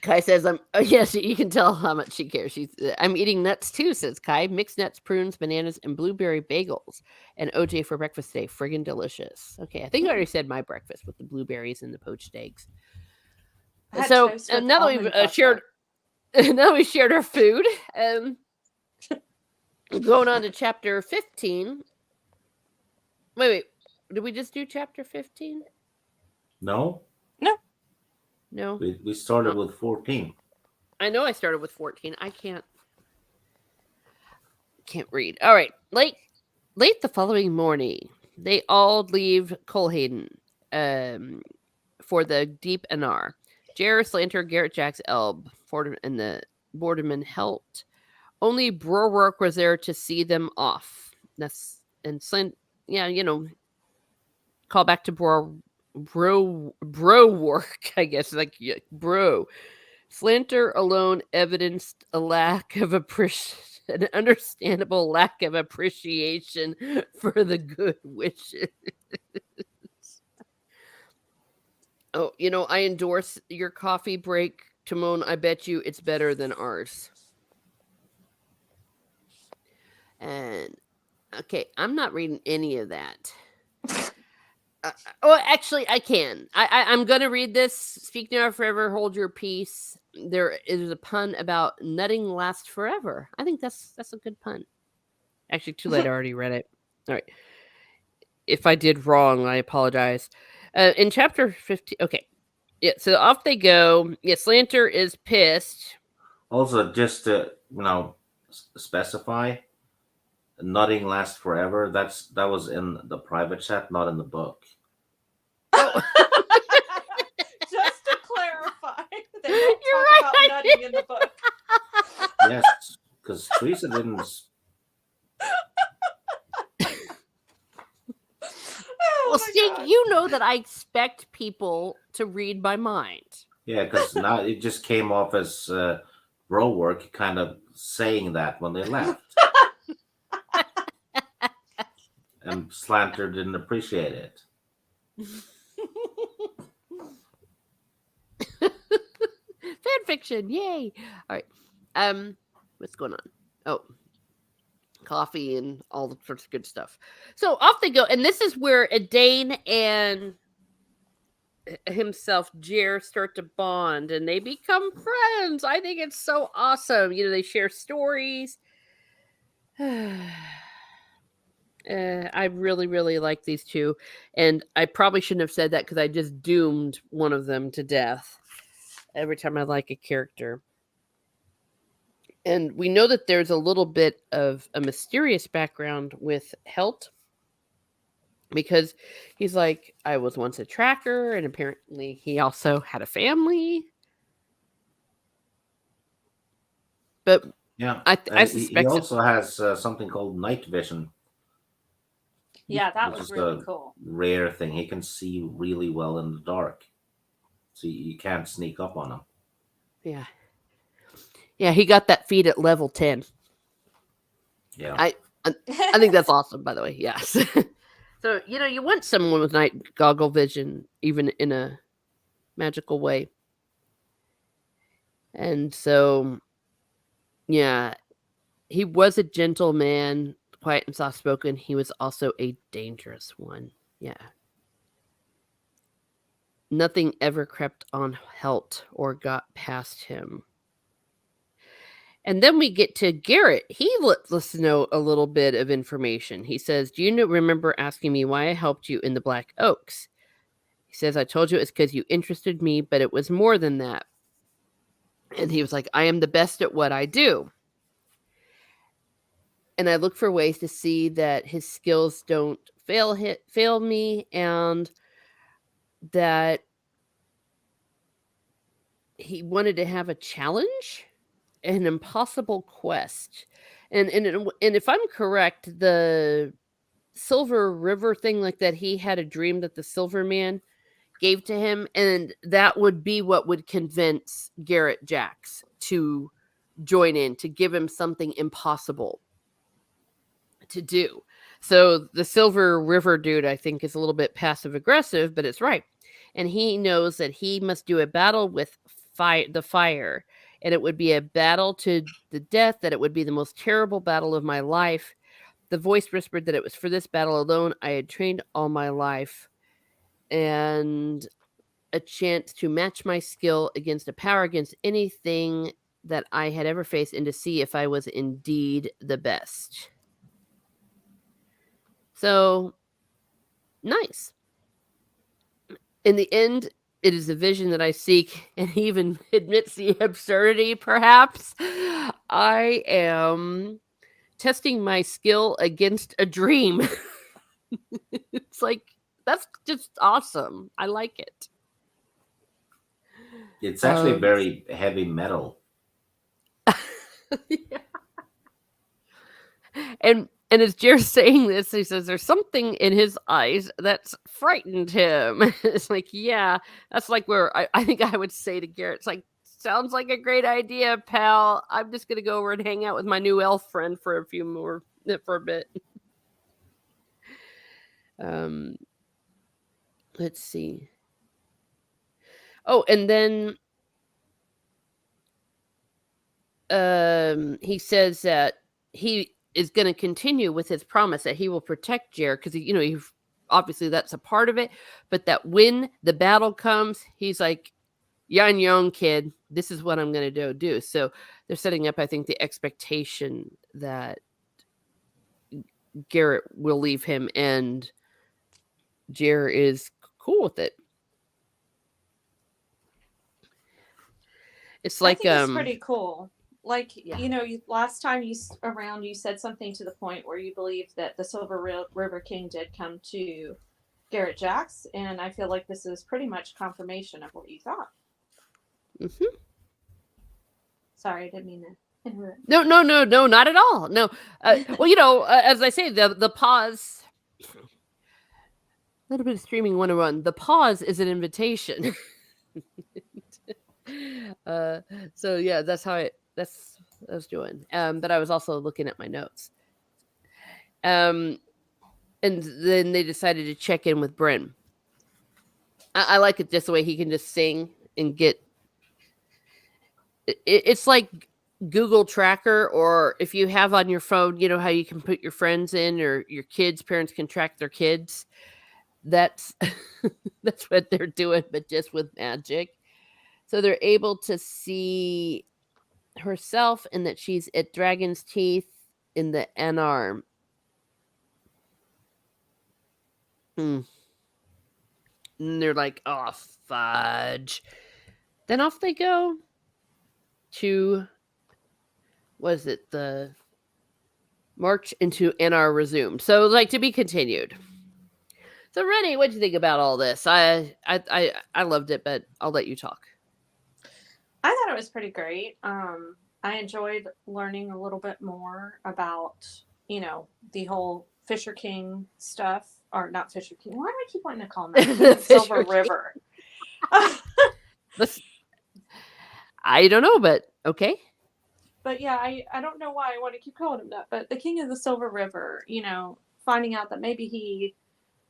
Speaker 1: Kai says, yes, you can tell how much she cares. I'm eating nuts too, says Kai. Mixed nuts, prunes, bananas, and blueberry bagels. And OJ for breakfast today. Friggin' delicious. Okay, I think I already said my breakfast with the blueberries and the poached eggs. So now that we've shared, now that we shared our food, going on to chapter 15. Wait. Did we just do chapter 15?
Speaker 3: No.
Speaker 1: No.
Speaker 3: We started with 14.
Speaker 1: I know I started with 14. I can't read. All right. Late the following morning, they all leave Colhaden for the Deep Anar. Jairus, Slanter, Garrett, Jax, Elb, and the Boardman helped. Only Brorwork was there to see them off. yeah, call back to bro work, I guess, like bro. Slanter alone evidenced a lack of an understandable lack of appreciation for the good wishes. Oh, I endorse your coffee break, Timon. I bet you it's better than ours. And okay, I'm not reading any of that. Oh, actually, I can. I'm gonna read this. Speak now or forever. Hold your peace. There is a pun about nutting lasts forever. I think that's a good pun. Actually, too late. I already read it. All right. If I did wrong, I apologize. In chapter 15. Okay. Yeah. So off they go. Yeah. Slanter is pissed.
Speaker 3: Also, just to specify, nothing lasts forever. That was in the private chat, not in the book.
Speaker 1: Oh.
Speaker 2: Just to clarify, they don't
Speaker 1: You're
Speaker 2: talk
Speaker 1: right.
Speaker 2: about nutting in the book.
Speaker 3: Yes, because Teresa didn't.
Speaker 2: Oh
Speaker 1: Well,
Speaker 2: my
Speaker 1: Stig,
Speaker 2: God.
Speaker 1: you know that I expect people to read my mind.
Speaker 3: Yeah, because now it just came off as bro work, kind of saying that when they left, and Slanter didn't appreciate it.
Speaker 1: Fan fiction, yay! All right, what's going on? Oh, coffee and all the sorts of good stuff. So off they go, and this is where Adane and himself, Jer, start to bond, and they become friends. I think it's so awesome. They share stories. I really, really like these two, and I probably shouldn't have said that because I just doomed one of them to death every time I like a character. And we know that there's a little bit of a mysterious background with Helt because he's like, I was once a tracker, and apparently he also had a family. But
Speaker 3: Yeah,
Speaker 1: I
Speaker 3: he
Speaker 1: suspect that.
Speaker 3: also has something called night vision,
Speaker 2: Yeah, that
Speaker 3: which
Speaker 2: was
Speaker 3: is
Speaker 2: really
Speaker 3: a
Speaker 2: cool.
Speaker 3: rare thing. He can see really well in the dark, so you can't sneak up on him.
Speaker 1: Yeah. Yeah, he got that feat at level 10.
Speaker 3: Yeah,
Speaker 1: I I think that's awesome, by the way. Yes. So, you want someone with night goggle vision, even in a magical way. And so, yeah, he was a gentleman, quiet and soft spoken. He was also a dangerous one. Yeah. Nothing ever crept on Helt or got past him. And then we get to Garrett. He lets us know a little bit of information. He says, do you remember asking me why I helped you in the Black Oaks? He says, I told you it's because you interested me, but it was more than that. And he was like, I am the best at what I do. And I look for ways to see that his skills don't fail me, and that he wanted to have a challenge, an impossible quest. And if I'm correct, the Silver River thing, like that, he had a dream that the Silver Man gave to him, and that would be what would convince Garrett Jax to join in, to give him something impossible to do. So the Silver River dude, I think, is a little bit passive aggressive, but it's right. And he knows that he must do a battle with the fire, and it would be a battle to the death, that it would be the most terrible battle of my life. The voice whispered that it was for this battle alone I had trained all my life, and a chance to match my skill against a power against anything that I had ever faced, and to see if I was indeed the best. So, nice. In the end, it is a vision that I seek, and he even admits the absurdity, perhaps. I am testing my skill against a dream. It's like, that's just awesome. I like it.
Speaker 3: it's actually very heavy metal.
Speaker 1: Yeah. And And as Jared's saying this, he says there's something in his eyes that's frightened him. It's like, yeah, that's like where I think I would say to Garrett, it's like, sounds like a great idea, pal. I'm just gonna go over and hang out with my new elf friend for a bit. Um, let's see. Oh, and then he says that he is going to continue with his promise that he will protect Jared because he obviously that's a part of it, but that when the battle comes, he's like, "You're on your own, kid. This is what I'm going to do." So they're setting up, I think, the expectation that Garrett will leave him, and Jared is cool with it. It's
Speaker 2: I
Speaker 1: like
Speaker 2: think it's pretty cool. Like,
Speaker 1: Yeah.
Speaker 2: last time you said something to the point where you believed that the Silver River King did come to Garrett Jax, and I feel like this is pretty much confirmation of what you thought.
Speaker 1: Mm-hmm.
Speaker 2: Sorry, I didn't mean to interrupt.
Speaker 1: No, not at all. No. Well, as I say, the pause. A little bit of streaming 101. The pause is an invitation. So yeah, that's what I was doing. But I was also looking at my notes. And then they decided to check in with Bryn. I like it just the way he can just sing and get. It's like Google Tracker, or if you have on your phone, you know how you can put your friends in, or your parents can track their kids. That's that's what they're doing, but just with magic. So they're able to see herself and that she's at Dragon's Teeth in the N-arm. And they're like, oh, fudge. Then off they go to, was it the March into NR resumed. So like to be continued. So Rennie, what do you think about all this? I loved it, but I'll let you talk.
Speaker 2: I thought it was pretty great. I enjoyed learning a little bit more about, the whole Fisher King stuff. Or not Fisher King. Why do I keep wanting to call him that? Silver River.
Speaker 1: I don't know, but okay.
Speaker 2: But yeah, I don't know why I want to keep calling him that. But the King of the Silver River, finding out that maybe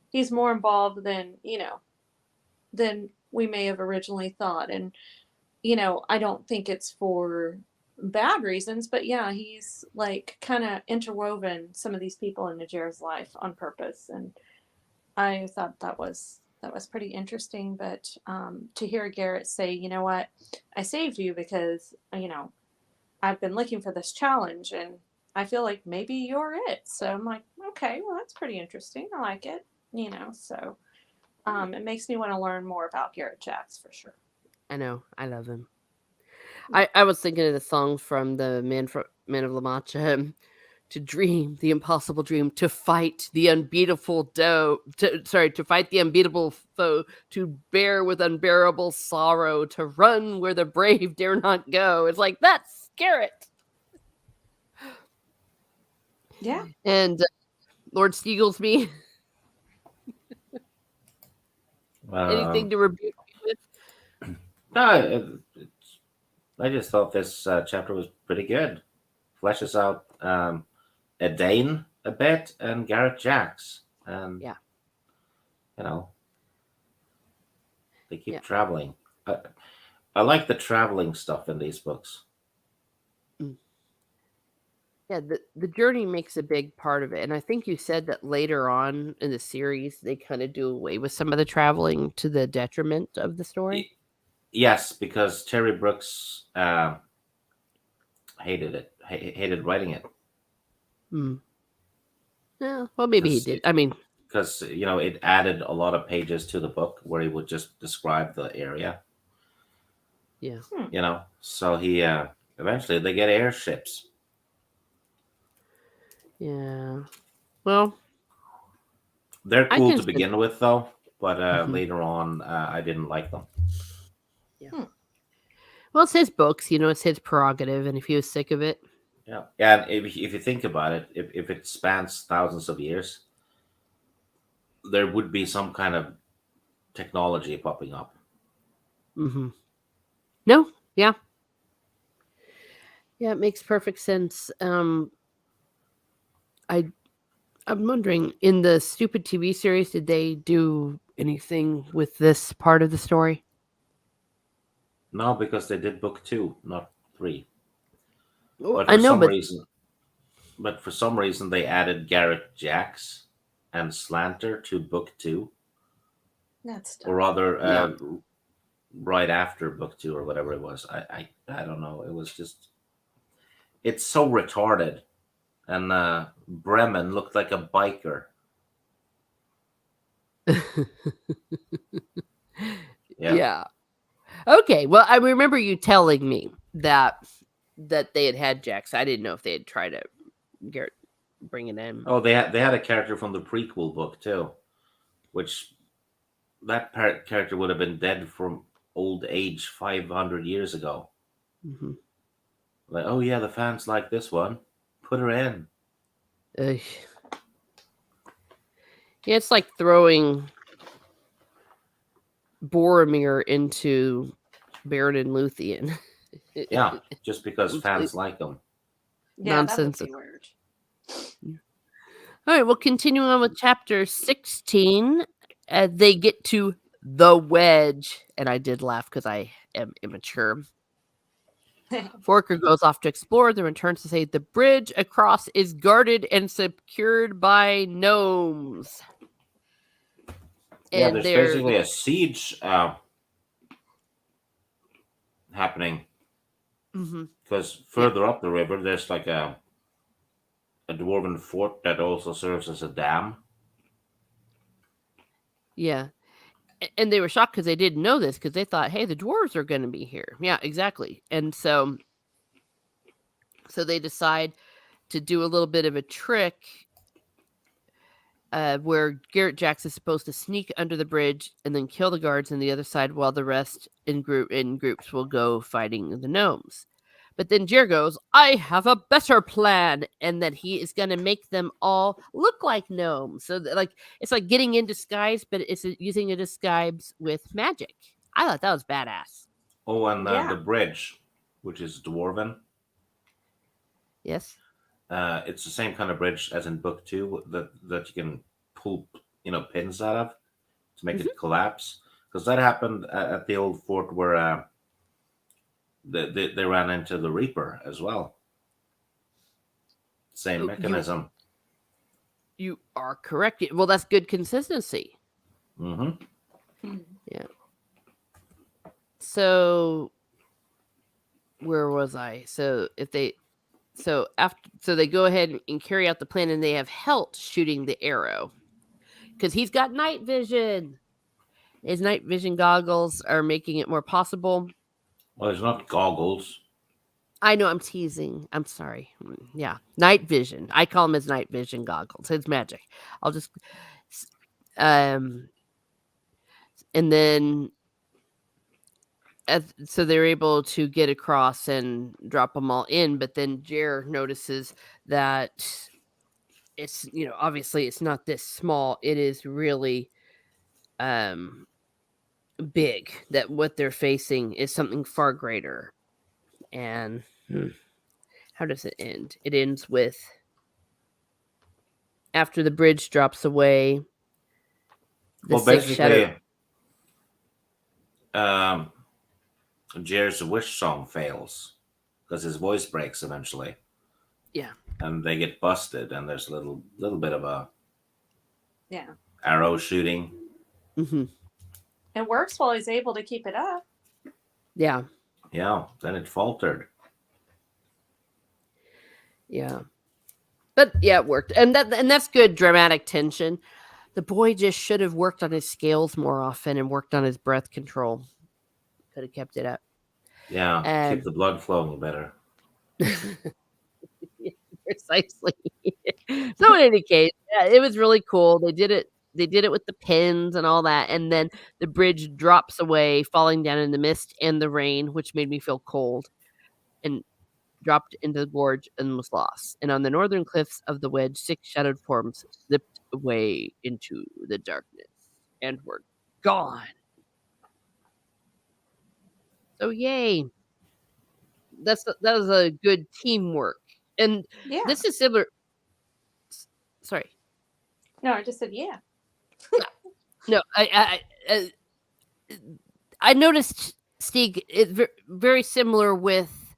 Speaker 2: he's more involved than we may have originally thought. And, I don't think it's for bad reasons, but yeah, he's like kind of interwoven some of these people into Jared's life on purpose. And I thought that was pretty interesting. But to hear Garrett say, you know what, I saved you because, I've been looking for this challenge and I feel like maybe you're it. So I'm like, okay, well, that's pretty interesting. I like it, so it makes me want to learn more about Garrett Jax for sure.
Speaker 1: I know. I love him. I was thinking of the song from the Man of La Mancha, to dream the impossible dream, to fight the unbeatable to fight the unbeatable foe, to bear with unbearable sorrow, to run where the brave dare not go. It's like, that's Garrett.
Speaker 2: Yeah.
Speaker 1: And Lord Steagles me. Anything to rebuke me with?
Speaker 3: No, I just thought this chapter was pretty good. Fleshes out Edane a bit and Garrett Jax. And,
Speaker 1: yeah.
Speaker 3: They keep traveling. I like the traveling stuff in these books.
Speaker 1: Yeah, the journey makes a big part of it. And I think you said that later on in the series, they kind of do away with some of the traveling to the detriment of the story.
Speaker 3: Yes, because Terry Brooks hated it. Hated writing it.
Speaker 1: Yeah, well, maybe he did. I mean,
Speaker 3: because it added a lot of pages to the book where he would just describe the area.
Speaker 1: Yeah.
Speaker 3: So he eventually they get airships.
Speaker 1: Yeah. Well,
Speaker 3: they're cool to begin with, though. But later on, I didn't like them.
Speaker 1: Yeah. Well, it's his books. It's his prerogative, and if he was sick of it,
Speaker 3: Yeah, yeah. And if you think about it, if it spans thousands of years, there would be some kind of technology popping up.
Speaker 1: Hmm. No, yeah, yeah, it makes perfect sense. I I'm wondering, in the stupid TV series, did they do anything with this part of the story?
Speaker 3: No, because they did book two, not three.
Speaker 1: Well,
Speaker 3: But
Speaker 1: I
Speaker 3: for
Speaker 1: know,
Speaker 3: some
Speaker 1: but
Speaker 3: reason, they added Garrett Jacks and Slanter to book two,
Speaker 2: That's
Speaker 3: or
Speaker 2: dumb.
Speaker 3: rather,
Speaker 1: yeah.
Speaker 3: right after book two or whatever it was. I don't know. It was just it's so retarded. And Bremen looked like a biker. Yeah.
Speaker 1: Yeah. Okay. Well, I remember you telling me that they had Jax. I didn't know if they had tried to get bring it in.
Speaker 3: Oh, they had a character from the prequel book too, which character would have been dead from old age 500 years ago.
Speaker 1: Hmm.
Speaker 3: Like, oh yeah, the fans like this one. Put her in.
Speaker 1: Yeah, it's like throwing Boromir into Baron and Luthien.
Speaker 3: Yeah, just because
Speaker 1: Complete
Speaker 3: fans like them.
Speaker 2: Yeah, that would
Speaker 1: nonsense.
Speaker 2: be weird.
Speaker 1: All right, well, continuing on with chapter 16, they get to the wedge. And I did laugh because I am immature. Forker goes off to explore, then returns to say the bridge across is guarded and secured by gnomes.
Speaker 3: Yeah,
Speaker 1: And
Speaker 3: there's
Speaker 1: they're,
Speaker 3: basically a siege happening
Speaker 1: mhm,
Speaker 3: because
Speaker 1: yeah,
Speaker 3: further up the river, there's like a dwarven fort that also serves as a dam.
Speaker 1: yeah. And they were shocked because they didn't know this because they thought, hey, the dwarves are going to be here. Yeah, exactly. And so they decide to do a little bit of a trick where Garrett Jax is supposed to sneak under the bridge and then kill the guards on the other side while the rest in groups will go fighting the gnomes. But then Jer goes, I have a better plan, and that he is going to make them all look like gnomes. So like it's like getting in disguise, but it's using a disguise with magic. I thought that was badass.
Speaker 3: Oh, and
Speaker 2: Yeah.
Speaker 3: the bridge, which is dwarven,
Speaker 1: Yes.
Speaker 3: it's the same kind of bridge as in book two that you can pull pins out of to make
Speaker 1: Mhm.
Speaker 3: it collapse. Because that happened at the old fort where they ran into the Reaper as well. Same
Speaker 1: Oh,
Speaker 3: mechanism.
Speaker 1: you are correct. Well, that's good consistency.
Speaker 3: Hmm.
Speaker 2: Hmm.
Speaker 1: Yeah. So where was I? So they go ahead and carry out the plan, and they have Helt shooting the arrow because he's got night vision. His night vision goggles are making it more possible.
Speaker 3: Well, it's not goggles.
Speaker 1: I know I'm teasing. I'm sorry. Yeah, night vision. I call them his night vision goggles. It's magic. I'll just um and then so they're able to get across and drop them all in, but then Jer notices that it's obviously it's not this small, it is really um big, that what they're facing is something far greater. And how does it end? It ends with, after the bridge drops away, the
Speaker 3: Well,
Speaker 1: six shadow.
Speaker 3: basically, um, Jer's wish song fails because his voice breaks eventually,
Speaker 1: Yeah.
Speaker 3: and they get busted. And there's a little bit of a
Speaker 2: Yeah.
Speaker 3: arrow shooting.
Speaker 1: Hmm.
Speaker 2: It works while he's able to keep it up.
Speaker 1: Yeah.
Speaker 3: Yeah, then it faltered.
Speaker 1: Yeah. But yeah, it worked. And that's good dramatic tension. The boy just should have worked on his scales more often and worked on his breath control. Could have kept it up.
Speaker 3: Yeah, keep
Speaker 1: And
Speaker 3: the blood flowing better.
Speaker 1: precisely. So in any case, yeah, it was really cool. They did it. They did it with the pins and all that, and then the bridge drops away, falling down in the mist and the rain, which made me feel cold. And dropped into the gorge and was lost. And on the northern cliffs of the wedge, 6 shadowed forms slipped away into the darkness and were gone. So yay! That was a good teamwork. And
Speaker 2: Yeah.
Speaker 1: this is similar. Sorry.
Speaker 2: No, I just said yeah.
Speaker 1: No, I noticed, Stieg, it's very similar with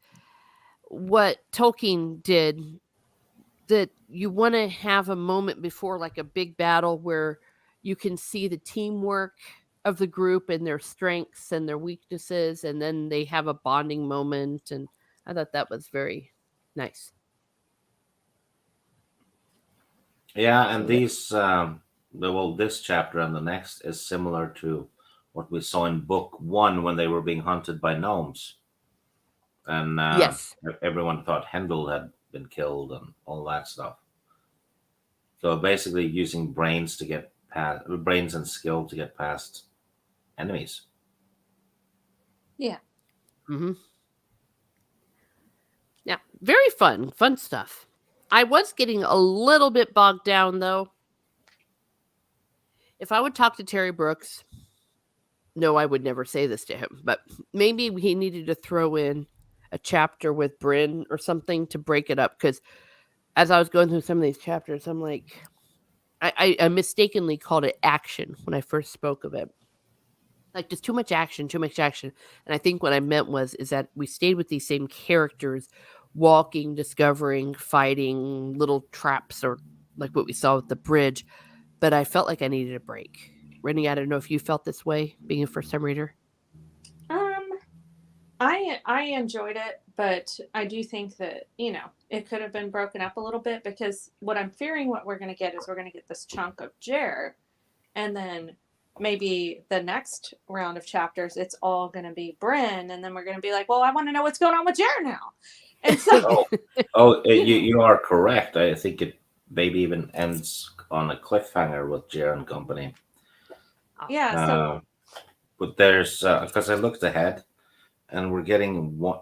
Speaker 1: what Tolkien did. That you want to have a moment before, like a big battle, where you can see the teamwork of the group and their strengths and their weaknesses, and then they have a bonding moment. And I thought that was very nice.
Speaker 3: Yeah, and
Speaker 1: So yeah.
Speaker 3: this chapter and the next is similar to what we saw in book one when they were being hunted by gnomes, and
Speaker 1: Yes.
Speaker 3: everyone thought Hendel had been killed and all that stuff. So basically, using brains to get past brains and skill to get past enemies.
Speaker 2: Yeah.
Speaker 1: Mm-hmm. Yeah, very fun stuff. I was getting a little bit bogged down, though. If I would talk to Terry Brooks, no, I would never say this to him, but maybe he needed to throw in a chapter with Bryn or something to break it up. Because as I was going through some of these chapters, I'm like, I mistakenly called it action when I first spoke of it. Like, just too much action. And I think what I meant is that we stayed with these same characters, walking, discovering, fighting little traps, or like what we saw with the bridge. But I felt like I needed a break. Rennie, I don't know if you felt this way, being a first-time reader.
Speaker 2: I enjoyed it, but I do think that, it could have been broken up a little bit, because what I'm fearing what we're going to get is we're going to get this chunk of Jer, and then maybe the next round of chapters, it's all going to be Bryn, and then we're going to be like, well, I want to know what's going on with Jer now. And so,
Speaker 3: You are correct. I think it maybe even ends on a cliffhanger with Jer and company.
Speaker 2: yeah,
Speaker 3: Uh, but there's because I looked ahead, and we're getting one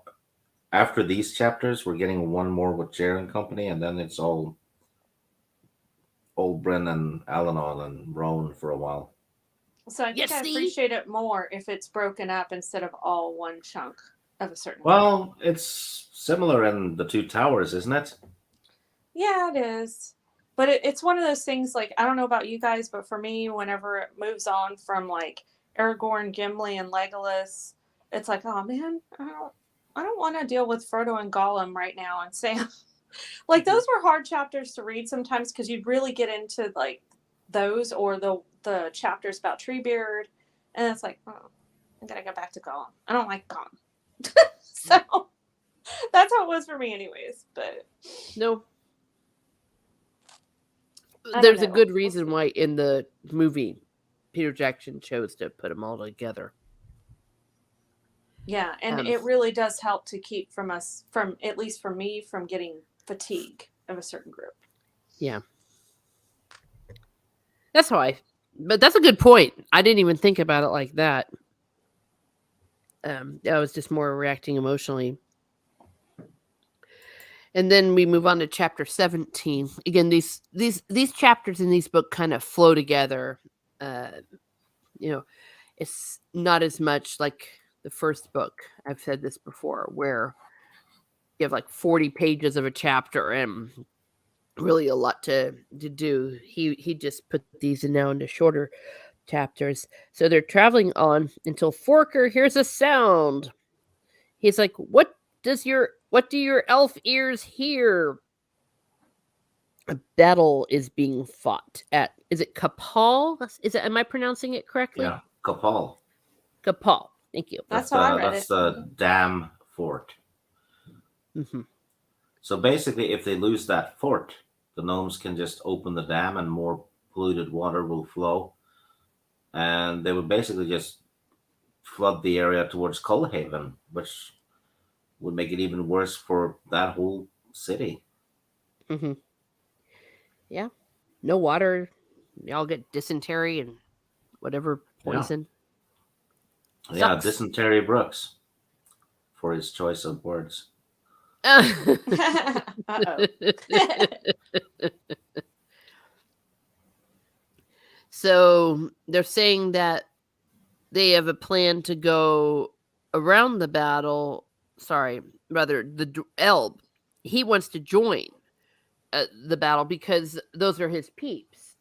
Speaker 3: after these chapters. We're getting one more with Jer and company, and then it's all old Bryn and Alanon and Roan for a while.
Speaker 2: so I think I appreciate it more if it's broken up instead of all one chunk of a certain
Speaker 3: Well, it's similar in the Two Towers, isn't it?
Speaker 2: Yeah, it is. But it's one of those things, like, I don't know about you guys, but for me, whenever it moves on from, like, Aragorn, Gimli, and Legolas, it's like, oh man, I don't want to deal with Frodo and Gollum right now and Sam. Like, those were hard chapters to read sometimes, because you'd really get into, like, those, or the chapters about Treebeard, and it's like, oh, I gotta go back to Gollum. I don't like Gollum. So that's how it was for me anyways. But
Speaker 1: no, there's a good reason why in the movie Peter Jackson chose to put them all together.
Speaker 2: Yeah, and it really does help to keep us from, at least for me, from getting fatigue of a certain group.
Speaker 1: Yeah. That's but that's a good point. I didn't even think about it like that. I was just more reacting emotionally. And then we move on to chapter 17. Again, these chapters in these books kind of flow together. It's not as much like the first book. I've said this before, where you have like 40 pages of a chapter and really a lot to do. He just put these now into shorter chapters. So they're traveling on until Forker hears a sound. He's like, what do your elf ears hear? A battle is being fought at, is it Kapal? Am I pronouncing it correctly?
Speaker 3: Yeah, Kapal.
Speaker 1: Kapal. Thank you.
Speaker 2: That's how I read
Speaker 3: That's the dam fort.
Speaker 1: Mm-hmm.
Speaker 3: So basically, if they lose that fort, the gnomes can just open the dam and more polluted water will flow. And they would basically just flood the area towards Cullhaven, which would make it even worse for that whole city.
Speaker 1: Mm-hmm. Yeah. No water. Y'all get dysentery and whatever poison.
Speaker 3: Yeah, dysentery Brooks for his choice of words.
Speaker 2: Uh-oh.
Speaker 1: So they're saying that they have a plan to go around the battle. Sorry, rather the Elb. He wants to join the battle because those are his peeps.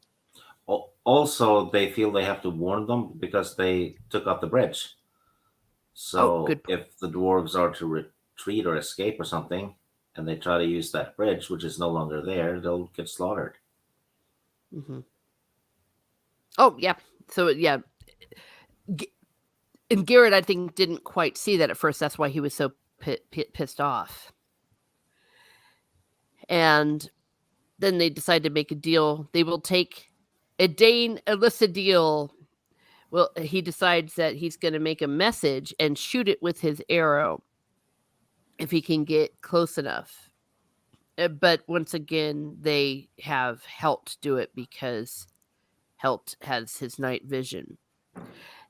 Speaker 3: Also, they feel they have to warn them because they took out the bridge.
Speaker 1: Oh,
Speaker 3: So
Speaker 1: good.
Speaker 3: if the dwarves are to retreat or escape or something, and they try to use that bridge, which is no longer there, they'll get slaughtered.
Speaker 1: Mm-hmm. Oh, yeah. So yeah, and Garrett, I think, didn't quite see that at first. That's why he was so pissed off. And then they decide to make a deal. They will take a Dane Alyssa deal. Well, he decides that he's going to make a message and shoot it with his arrow if he can get close enough. But once again, they have Helt do it because Helt has his night vision.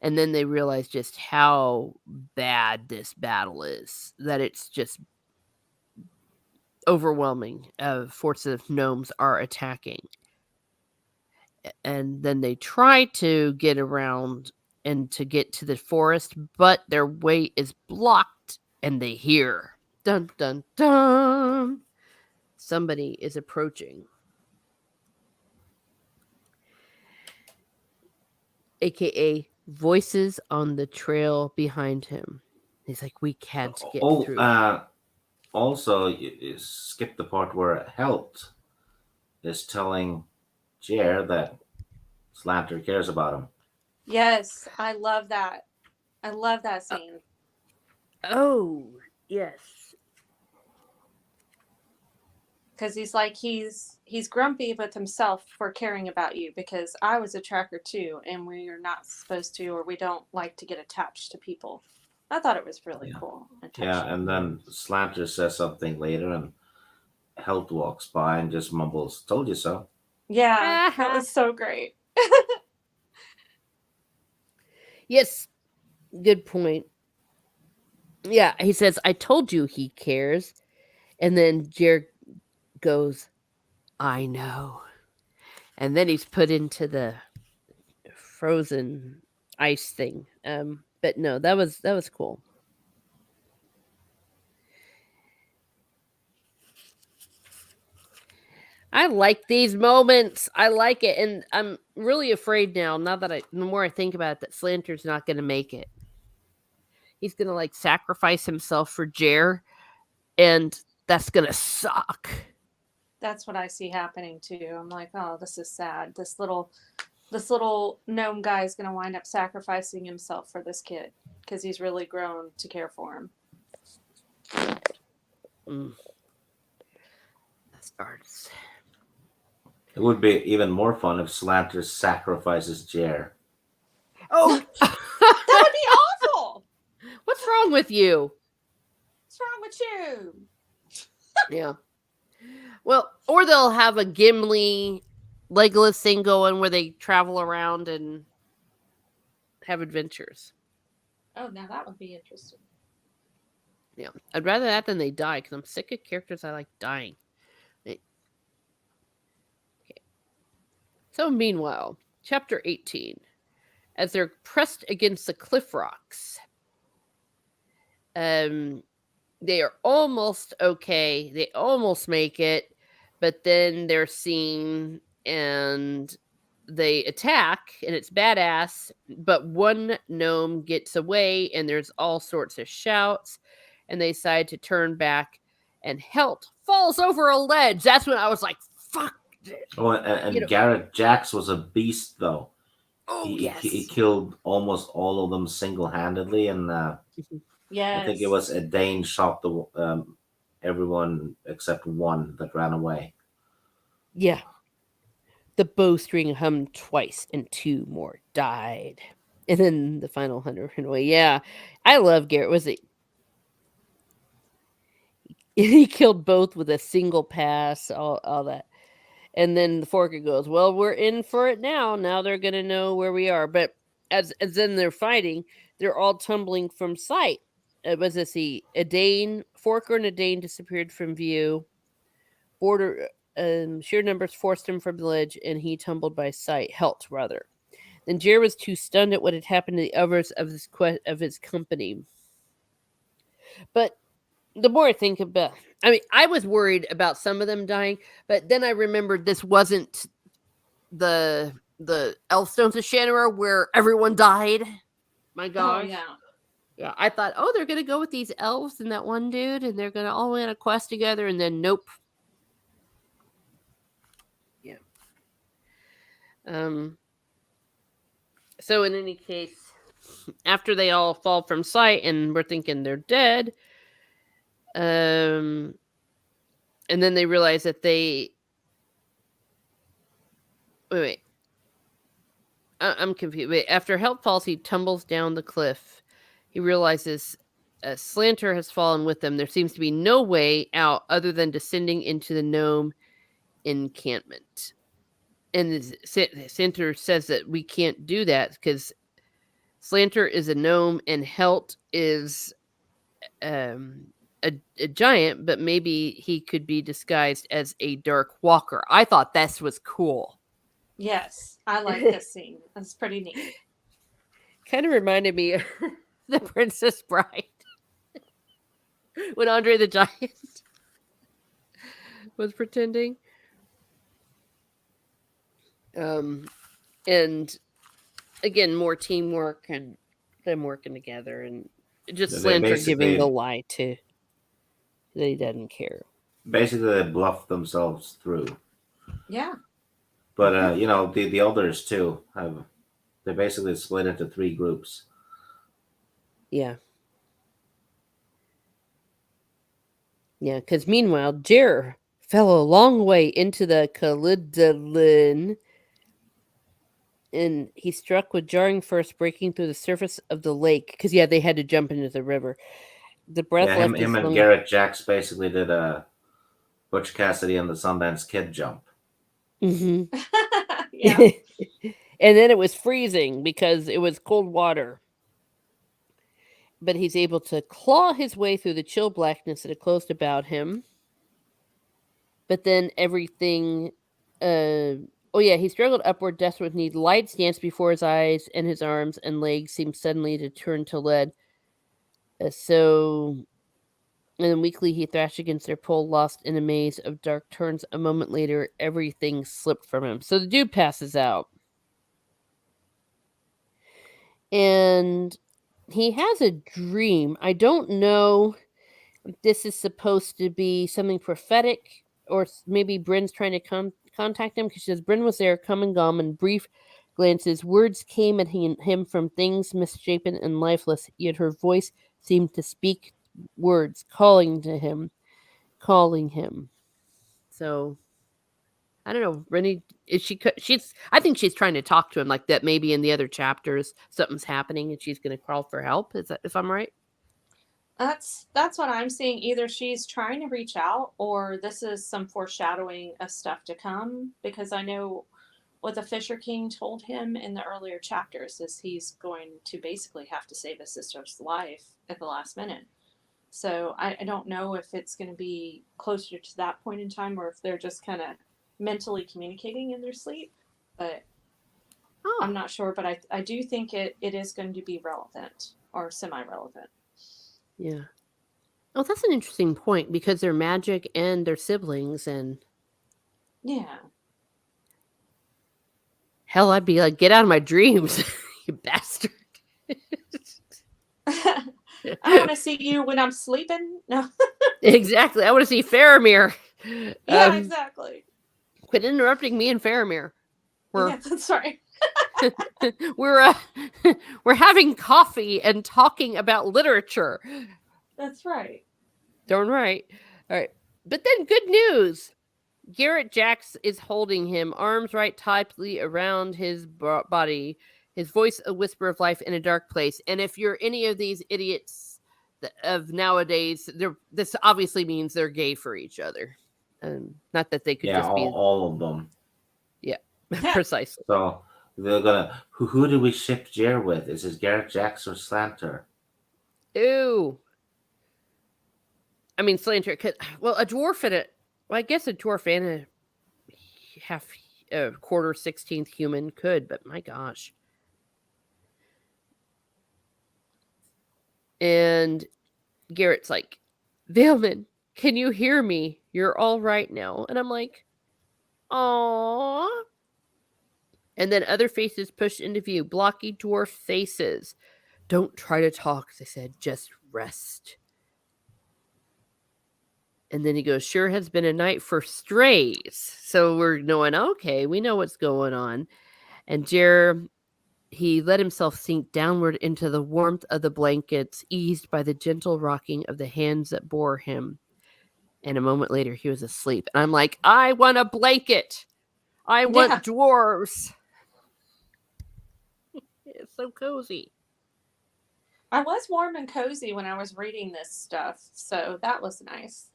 Speaker 1: And then they realize just how bad this battle is, that it's just overwhelming. Forces of gnomes are attacking. And then they try to get around and to get to the forest, but their way is blocked and they hear dun dun dun. Somebody is approaching. AKA voices on the trail behind him. He's like, we can't get
Speaker 3: Oh,
Speaker 1: through.
Speaker 3: also, you skip the part where Helt is telling Jer that Slanter cares about him.
Speaker 2: Yes, I love that. I love that scene.
Speaker 1: Oh, yes.
Speaker 2: Because he's like he's grumpy with himself for caring about you because I was a tracker too, and we are not supposed to, or we don't like to get attached to people. I thought it was really
Speaker 3: Yeah.
Speaker 2: cool and
Speaker 3: Yeah,
Speaker 2: touching.
Speaker 3: and then Slanter says something later, and Helt walks by and just mumbles, "Told you so."
Speaker 2: Yeah, that was so great.
Speaker 1: Yes, good point. Yeah, he says, I told you he cares. And then Jared goes, I know. And then he's put into the frozen ice thing. But no, that was cool. I like these moments. I like it, and I'm really afraid now. Now that the more I think about it, that Slanter's not going to make it. He's going to like sacrifice himself for Jer, and that's going to suck.
Speaker 2: That's what I see happening too. I'm like, oh, this is sad. This little gnome guy is going to wind up sacrificing himself for this kid because he's really grown to care for him.
Speaker 1: That starts.
Speaker 3: It would be even more fun if Slanter sacrifices Jer.
Speaker 1: Oh,
Speaker 2: That would be awful.
Speaker 1: what's wrong with you?
Speaker 2: What's wrong with you?
Speaker 1: Yeah. Well, or they'll have a Gimli Legolas thing going where they travel around and have adventures.
Speaker 2: Oh, now that would be interesting.
Speaker 1: Yeah. I'd rather that than they die because I'm sick of characters I like dying. Okay. So, meanwhile, chapter 18, as they're pressed against the cliff rocks, they are almost okay. They almost make it, but then they're seen and they attack, and it's badass. But one gnome gets away, and there's all sorts of shouts, and they decide to turn back, and Helt falls over a ledge. That's when I was like, fuck.
Speaker 3: Oh, and
Speaker 1: You know,
Speaker 3: Garrett Jax was a beast, though.
Speaker 1: oh,
Speaker 3: He
Speaker 1: yes.
Speaker 3: killed almost all of them single handedly, and I think it
Speaker 2: Yes.
Speaker 3: was a Dane shot the everyone except one that ran away.
Speaker 1: Yeah. The bowstring hummed twice, and two more died. And then the final hunter ran away. Yeah, I love Garrett. Was it? He killed both with a single pass. All that. And then the Forker goes, "Well, we're in for it now. Now they're gonna know where we are." But as then they're fighting, they're all tumbling from sight. was this a Dane, Forker and a Dane disappeared from view. Border sheer numbers forced him from the ledge, and he tumbled by sight. Helt, rather. Then Jer was too stunned at what had happened to the others of his company. But the more I think about, I mean, I was worried about some of them dying, but then I remembered this wasn't the Elfstones of Shannara where everyone died. My
Speaker 2: Oh
Speaker 1: gosh.
Speaker 2: yeah.
Speaker 1: Yeah, I thought, oh, they're gonna go with these elves and that one dude, and they're gonna all on a quest together, and then nope. Yeah. So in any case, after they all fall from sight and we're thinking they're dead, and then they realize that they wait. I'm confused. Wait, after Help falls, he tumbles down the cliff. He realizes a Slanter has fallen with them. There seems to be no way out other than descending into the gnome encampment. And the Slanter says that we can't do that because Slanter is a gnome and Helt is a giant, but maybe he could be disguised as a dark walker. I thought this was cool.
Speaker 2: Yes, I like this scene. That's pretty neat.
Speaker 1: Kind of reminded me of the Princess Bride when Andre the Giant was pretending. And again, more teamwork and them working together, and just
Speaker 3: They
Speaker 1: Slanter giving the
Speaker 3: basically
Speaker 1: lie to that he doesn't care.
Speaker 3: they bluff themselves through.
Speaker 2: Yeah.
Speaker 3: But you know, the others too have they basically split into three groups.
Speaker 1: Yeah. Yeah, because meanwhile, Jer fell a long way into the Kalidalin, and he struck with jarring first, breaking through the surface of the lake. Because, yeah, they had to jump into the river. The breath
Speaker 3: Yeah,
Speaker 1: left
Speaker 3: him
Speaker 1: his
Speaker 3: and
Speaker 1: lungs.
Speaker 3: Garrett Jacks basically did a Butch Cassidy and the Sundance Kid jump.
Speaker 1: Mm-hmm.
Speaker 2: Yeah.
Speaker 1: And then it was freezing because it was cold water. But he's able to claw his way through the chill blackness that had closed about him. But then everything. Oh, yeah, he struggled upward, desperate with need. Lights danced before his eyes, and his arms and legs seemed suddenly to turn to lead. And then weakly he thrashed against their pole, lost in a maze of dark turns. A moment later, everything slipped from him. So the dude passes out. And he has a dream. I don't know if this is supposed to be something prophetic, or maybe Bryn's trying to contact him, because she says Bryn was there, come and gone, in brief glances. Words came at him from things misshapen and lifeless, yet her voice seemed to speak words, calling him. So I don't know. Rennie, is she? She's. I think she's trying to talk to him like that. Maybe in the other chapters, something's happening, and she's going to crawl for help. Is that if I'm right?
Speaker 2: That's what I'm seeing. Either she's trying to reach out or this is some foreshadowing of stuff to come, because I know what the Fisher King told him in the earlier chapters is he's going to basically have to save his sister's life at the last minute. So I don't know if it's going to be closer to that point in time or if they're just kind of mentally communicating in their sleep. But I'm not sure. But I do think it is going to be relevant or semi-relevant.
Speaker 1: Yeah. Oh, that's an interesting point, because they're magic and they're siblings, and
Speaker 2: Yeah.
Speaker 1: hell, I'd be like, get out of my dreams, you bastard.
Speaker 2: I want to see you when I'm sleeping. No.
Speaker 1: Exactly. I want to see Faramir.
Speaker 2: Yeah, exactly.
Speaker 1: Quit interrupting me and Faramir.
Speaker 2: Yeah, that's right.
Speaker 1: we're we're having coffee and talking about literature.
Speaker 2: That's right.
Speaker 1: Darn right. All right. But then good news. Garrett Jax is holding him, arms right tightly around his body, his voice a whisper of life in a dark place. And if you're any of these idiots of nowadays, this obviously means they're gay for each other. Not that they could
Speaker 3: Yeah,
Speaker 1: just be.
Speaker 3: all of them.
Speaker 1: Yeah, precisely.
Speaker 3: So they're gonna. Who do we ship Jer with? Is it Garrett Jacks or Slanter?
Speaker 1: Ooh. I mean, Slanter could. Well, a dwarf and a. Well, I guess a dwarf and a half, a quarter 16th human could, but my gosh. And Garrett's like, Vailman, can you hear me? You're all right now. And I'm like, aww. And then other faces pushed into view, blocky dwarf faces. Don't try to talk, they said, just rest. And then he goes, sure has been a night for strays. So we're knowing, okay, we know what's going on. And Jer, he let himself sink downward into the warmth of the blankets, eased by the gentle rocking of the hands that bore him. And a moment later, he was asleep. And I'm like, I want a blanket. I want dwarves. It's so cozy.
Speaker 2: I was warm and cozy when I was reading this stuff, so that was nice.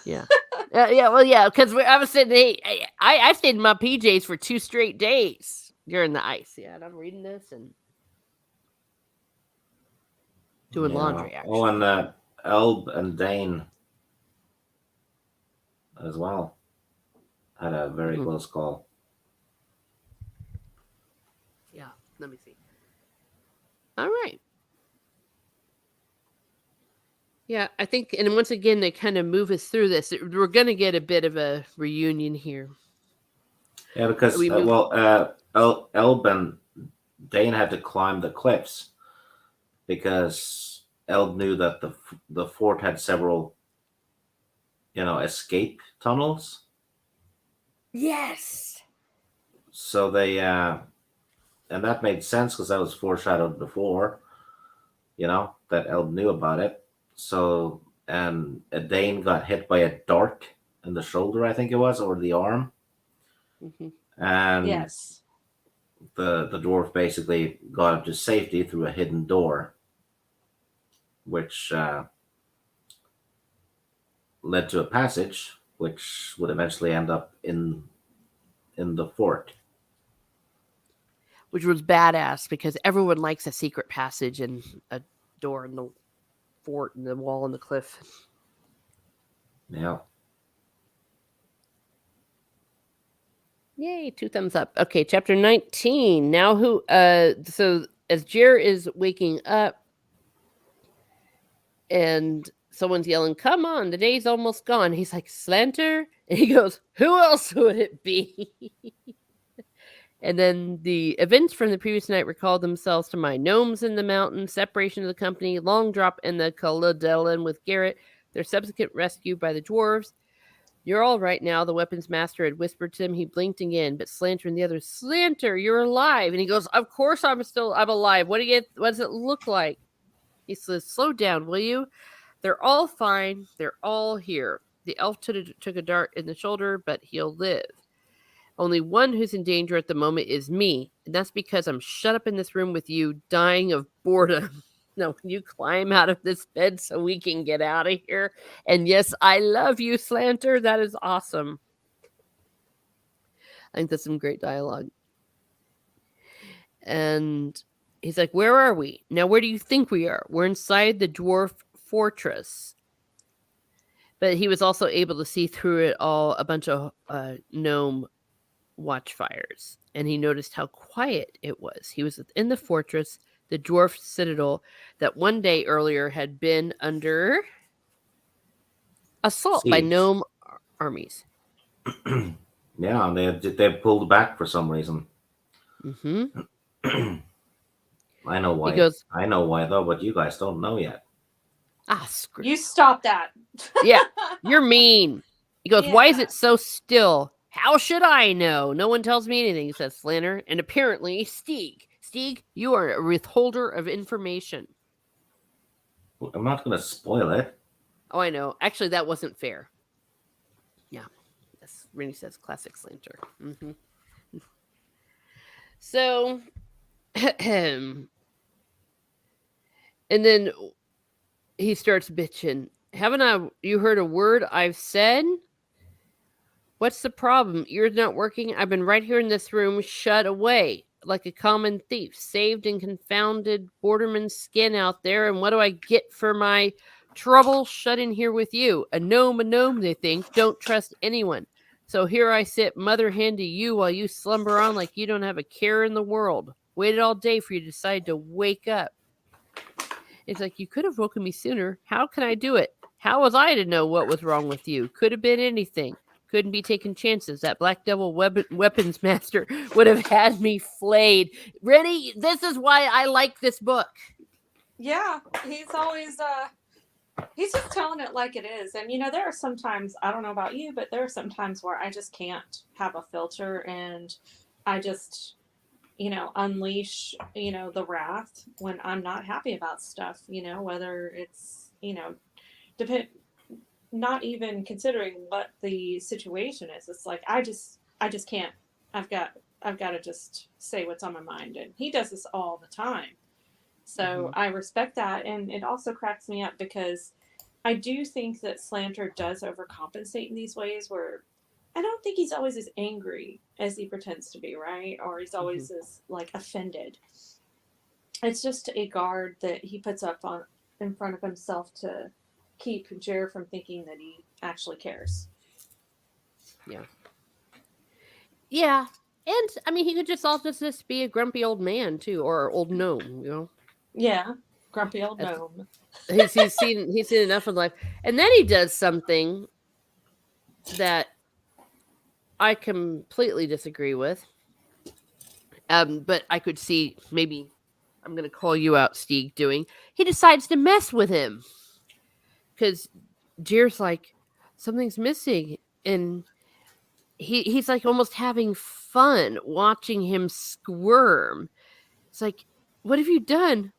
Speaker 1: Yeah. Well, yeah, because I was sitting, I stayed in my PJs for 2 straight days during the ice. Yeah, and I'm reading this and doing laundry, actually.
Speaker 3: Oh, and Elb and Dane as well had a very close call.
Speaker 1: Yeah, let me see. All right. Yeah, I think, and once again, they kind of move us through this. We're going to get a bit of a reunion here.
Speaker 3: Yeah, because, Elb and Dane had to climb the cliffs because Elb knew that the fort had several, escape tunnels.
Speaker 1: Yes.
Speaker 3: So they, and that made sense because that was foreshadowed before, that Elb knew about it. So, and Dane got hit by a dart in the shoulder, I think it was, or the arm.
Speaker 1: Mm-hmm.
Speaker 3: And
Speaker 2: yes,
Speaker 3: the dwarf basically got him to safety through a hidden door, which led to a passage, which would eventually end up in the fort.
Speaker 1: Which was badass because everyone likes a secret passage and a door in the fort and the wall and the cliff.
Speaker 3: Yeah.
Speaker 1: Yay, 2 thumbs up. Okay, chapter 19. Now so as Jer is waking up and someone's yelling, come on, the day's almost gone. He's like, Slanter? And he goes, who else would it be? And then the events from the previous night recalled themselves to mind. Gnomes in the mountain, separation of the company, long drop in the Caladellan with Garrett, their subsequent rescue by the dwarves. You're all right now, the weapons master had whispered to him. He blinked again, but Slanter and the others, Slanter, you're alive. And he goes, of course I'm alive. What does it look like? He says, slow down, will you? They're all fine. They're all here. The elf took a dart in the shoulder, but he'll live. Only one who's in danger at the moment is me. And that's because I'm shut up in this room with you, dying of boredom. No, can you climb out of this bed so we can get out of here? And yes, I love you, Slanter. That is awesome. I think that's some great dialogue. And he's like, where are we? Now, where do you think we are? We're inside the dwarf fortress. But he was also able to see through it all a bunch of gnome watchfires. And he noticed how quiet it was. He was within the fortress, the dwarf citadel that one day earlier had been under assault by gnome armies.
Speaker 3: Yeah, and they pulled back for some reason.
Speaker 1: Mm-hmm.
Speaker 3: I know why. I know why though, but you guys don't know yet.
Speaker 1: Screw
Speaker 2: you stop that.
Speaker 1: Yeah, you're mean. He goes, why is it so still? How should I know? No one tells me anything, says Slanter. And apparently, Stieg, you are a withholder of information.
Speaker 3: I'm not going to spoil it.
Speaker 1: Oh, I know. Actually, that wasn't fair. Yeah. That's Rennie says classic Slanter. Mm-hmm. So, and then he starts bitching. Haven't you heard a word I've said? What's the problem? Ears not working? I've been right here in this room, shut away, like a common thief, saved and confounded borderman's skin out there. And what do I get for my Trouble shut in here with you. A gnome, they think. Don't trust anyone. So here I sit, mother hen to you, while you slumber on like you don't have a care in the world. Waited all day for you to decide to wake up. It's like, you could have woken me sooner. How can I do it? How was I to know what was wrong with you? Could have been anything. Couldn't be taking chances. That Black Devil weapons master would have had me flayed. Rennie, this is why I like this book.
Speaker 2: Yeah, he's always he's just telling it like it is. And there are sometimes, I don't know about you, but there are some times where I just can't have a filter, and I just unleash the wrath when I'm not happy about stuff, whether it's depend not even considering what the situation is. It's like I just can't. I've got to just say what's on my mind, and he does this all the time. So I respect that, and it also cracks me up because I do think that Slanter does overcompensate in these ways where I don't think he's always as angry as he pretends to be, right? Or he's always as offended. It's just a guard that he puts up on in front of himself to keep Jer from thinking that he actually cares.
Speaker 1: Yeah. Yeah. And I mean, he could just also just be a grumpy old man too, or old gnome,
Speaker 2: Yeah. Grumpy old gnome.
Speaker 1: He's seen enough of life. And then he does something that I completely disagree with. But I could see, maybe I'm going to call you out, Stieg, doing. He decides to mess with him. Because Jer's like, something's missing. And he's like almost having fun watching him squirm. It's like, what have you done?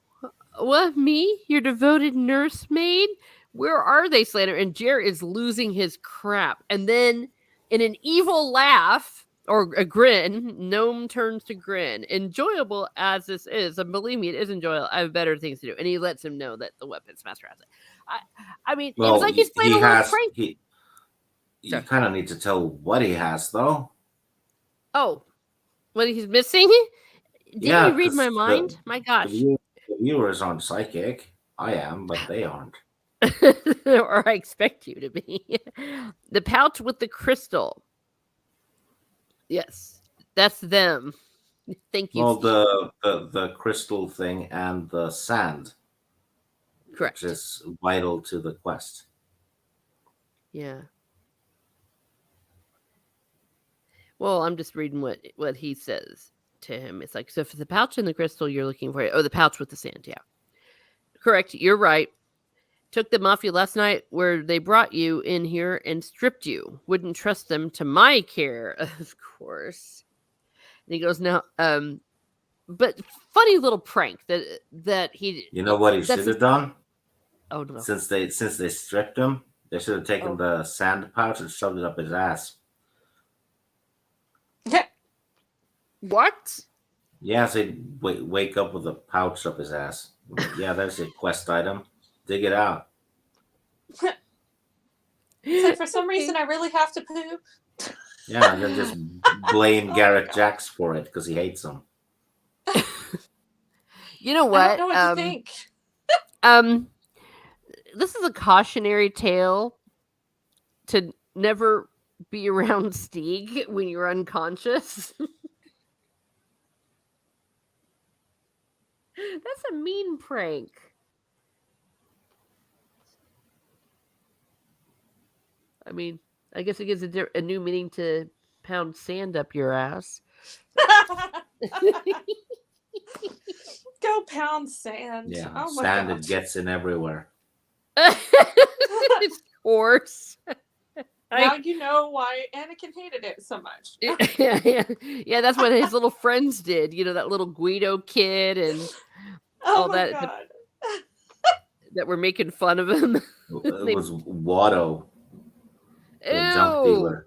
Speaker 1: What, me? Your devoted nursemaid? Where are they, Slater? And Jer is losing his crap. And then, in an evil laugh, or a grin, Gnome turns to grin. Enjoyable as this is, and believe me, it is enjoyable. I have better things to do. And he lets him know that the weapons master has it. I mean, it was like he's playing a little prank.
Speaker 3: You kind of need to tell what he has, though.
Speaker 1: Oh, what he's missing? Did he read my mind? My gosh.
Speaker 3: The viewers aren't psychic. I am, but they aren't.
Speaker 1: Or I expect you to be. The pouch with the crystal. Yes, that's them. Thank you.
Speaker 3: Well, the crystal thing and the sand.
Speaker 1: Correct.
Speaker 3: Which is vital to the quest.
Speaker 1: Yeah. Well, I'm just reading what he says to him. It's like, so for the pouch and the crystal you're looking for, the pouch with the sand, yeah. Correct, you're right. Took them off you last night where they brought you in here and stripped you. Wouldn't trust them to my care, of course. And he goes, now, but funny little prank that he.
Speaker 3: You know what he should have done?
Speaker 1: Oh no!
Speaker 3: Since they stripped him, they should have taken the sand pouch and shoved it up his ass.
Speaker 1: What?
Speaker 3: Yeah, so he'd wake up with a pouch up his ass. Yeah, there's a quest item. Dig it out.
Speaker 2: So for some reason, I really have to poop.
Speaker 3: Yeah, and then just blame Garrett Jacks for it because he hates him.
Speaker 1: You know what?
Speaker 2: I don't know what to think.
Speaker 1: This is a cautionary tale to never be around Stieg when you're unconscious. That's a mean prank. I mean, I guess it gives a new meaning to pound sand up your ass.
Speaker 2: Go pound sand.
Speaker 3: Yeah,
Speaker 2: oh my
Speaker 3: sand,
Speaker 2: God.
Speaker 3: it gets in everywhere.
Speaker 1: Of course.
Speaker 2: Now you know why Anakin hated it so much.
Speaker 1: Yeah, that's what his little friends did. You know, that little Guido kid and all that that were making fun of him.
Speaker 3: It was Watto, the junk dealer.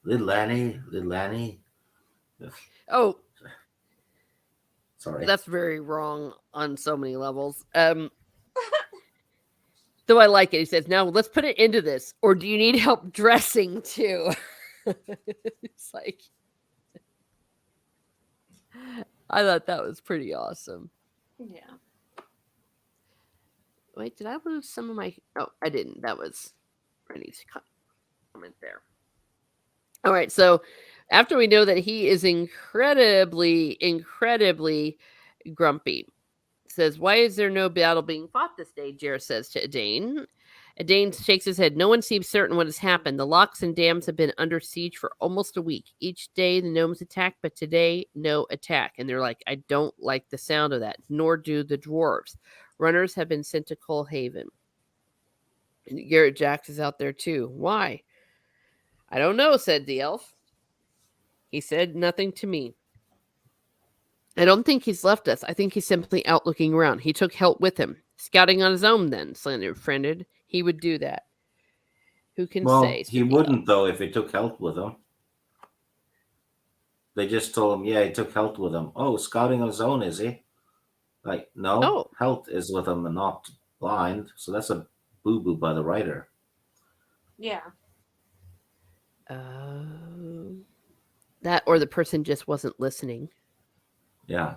Speaker 3: Little Annie.
Speaker 1: Oh,
Speaker 3: sorry.
Speaker 1: That's very wrong on so many levels. Though I like it. He says, now let's put it into this. Or do you need help dressing too? It's like, I thought that was pretty awesome.
Speaker 2: Yeah.
Speaker 1: Wait, did I lose some of my? Oh, I didn't. That was Rennie's comment there. All right, so after we know that he is incredibly grumpy, says, "Why is there no battle being fought this day?" Jer says to Adane. Adane shakes his head. No one seems certain what has happened. The locks and dams have been under siege for almost a week. Each day the gnomes attack, but today no attack. And they're like, I don't like the sound of that, nor do the dwarves. Runners have been sent to Coalhaven. And Garrett Jax is out there too. Why? I don't know, said the elf. He said nothing to me. I don't think he's left us. I think he's simply out looking around. He took help with him. Scouting on his own, then, Slander friended. He would do that. Who can say?
Speaker 3: Well, he wouldn't though if he took health with him. They just told him, yeah, he took health with him. Oh, scouting on his own, is he? Like, no,
Speaker 1: Oh.
Speaker 3: health is with him and not blind. So that's a boo boo by the writer.
Speaker 2: Yeah.
Speaker 1: That or the person just wasn't listening.
Speaker 3: Yeah.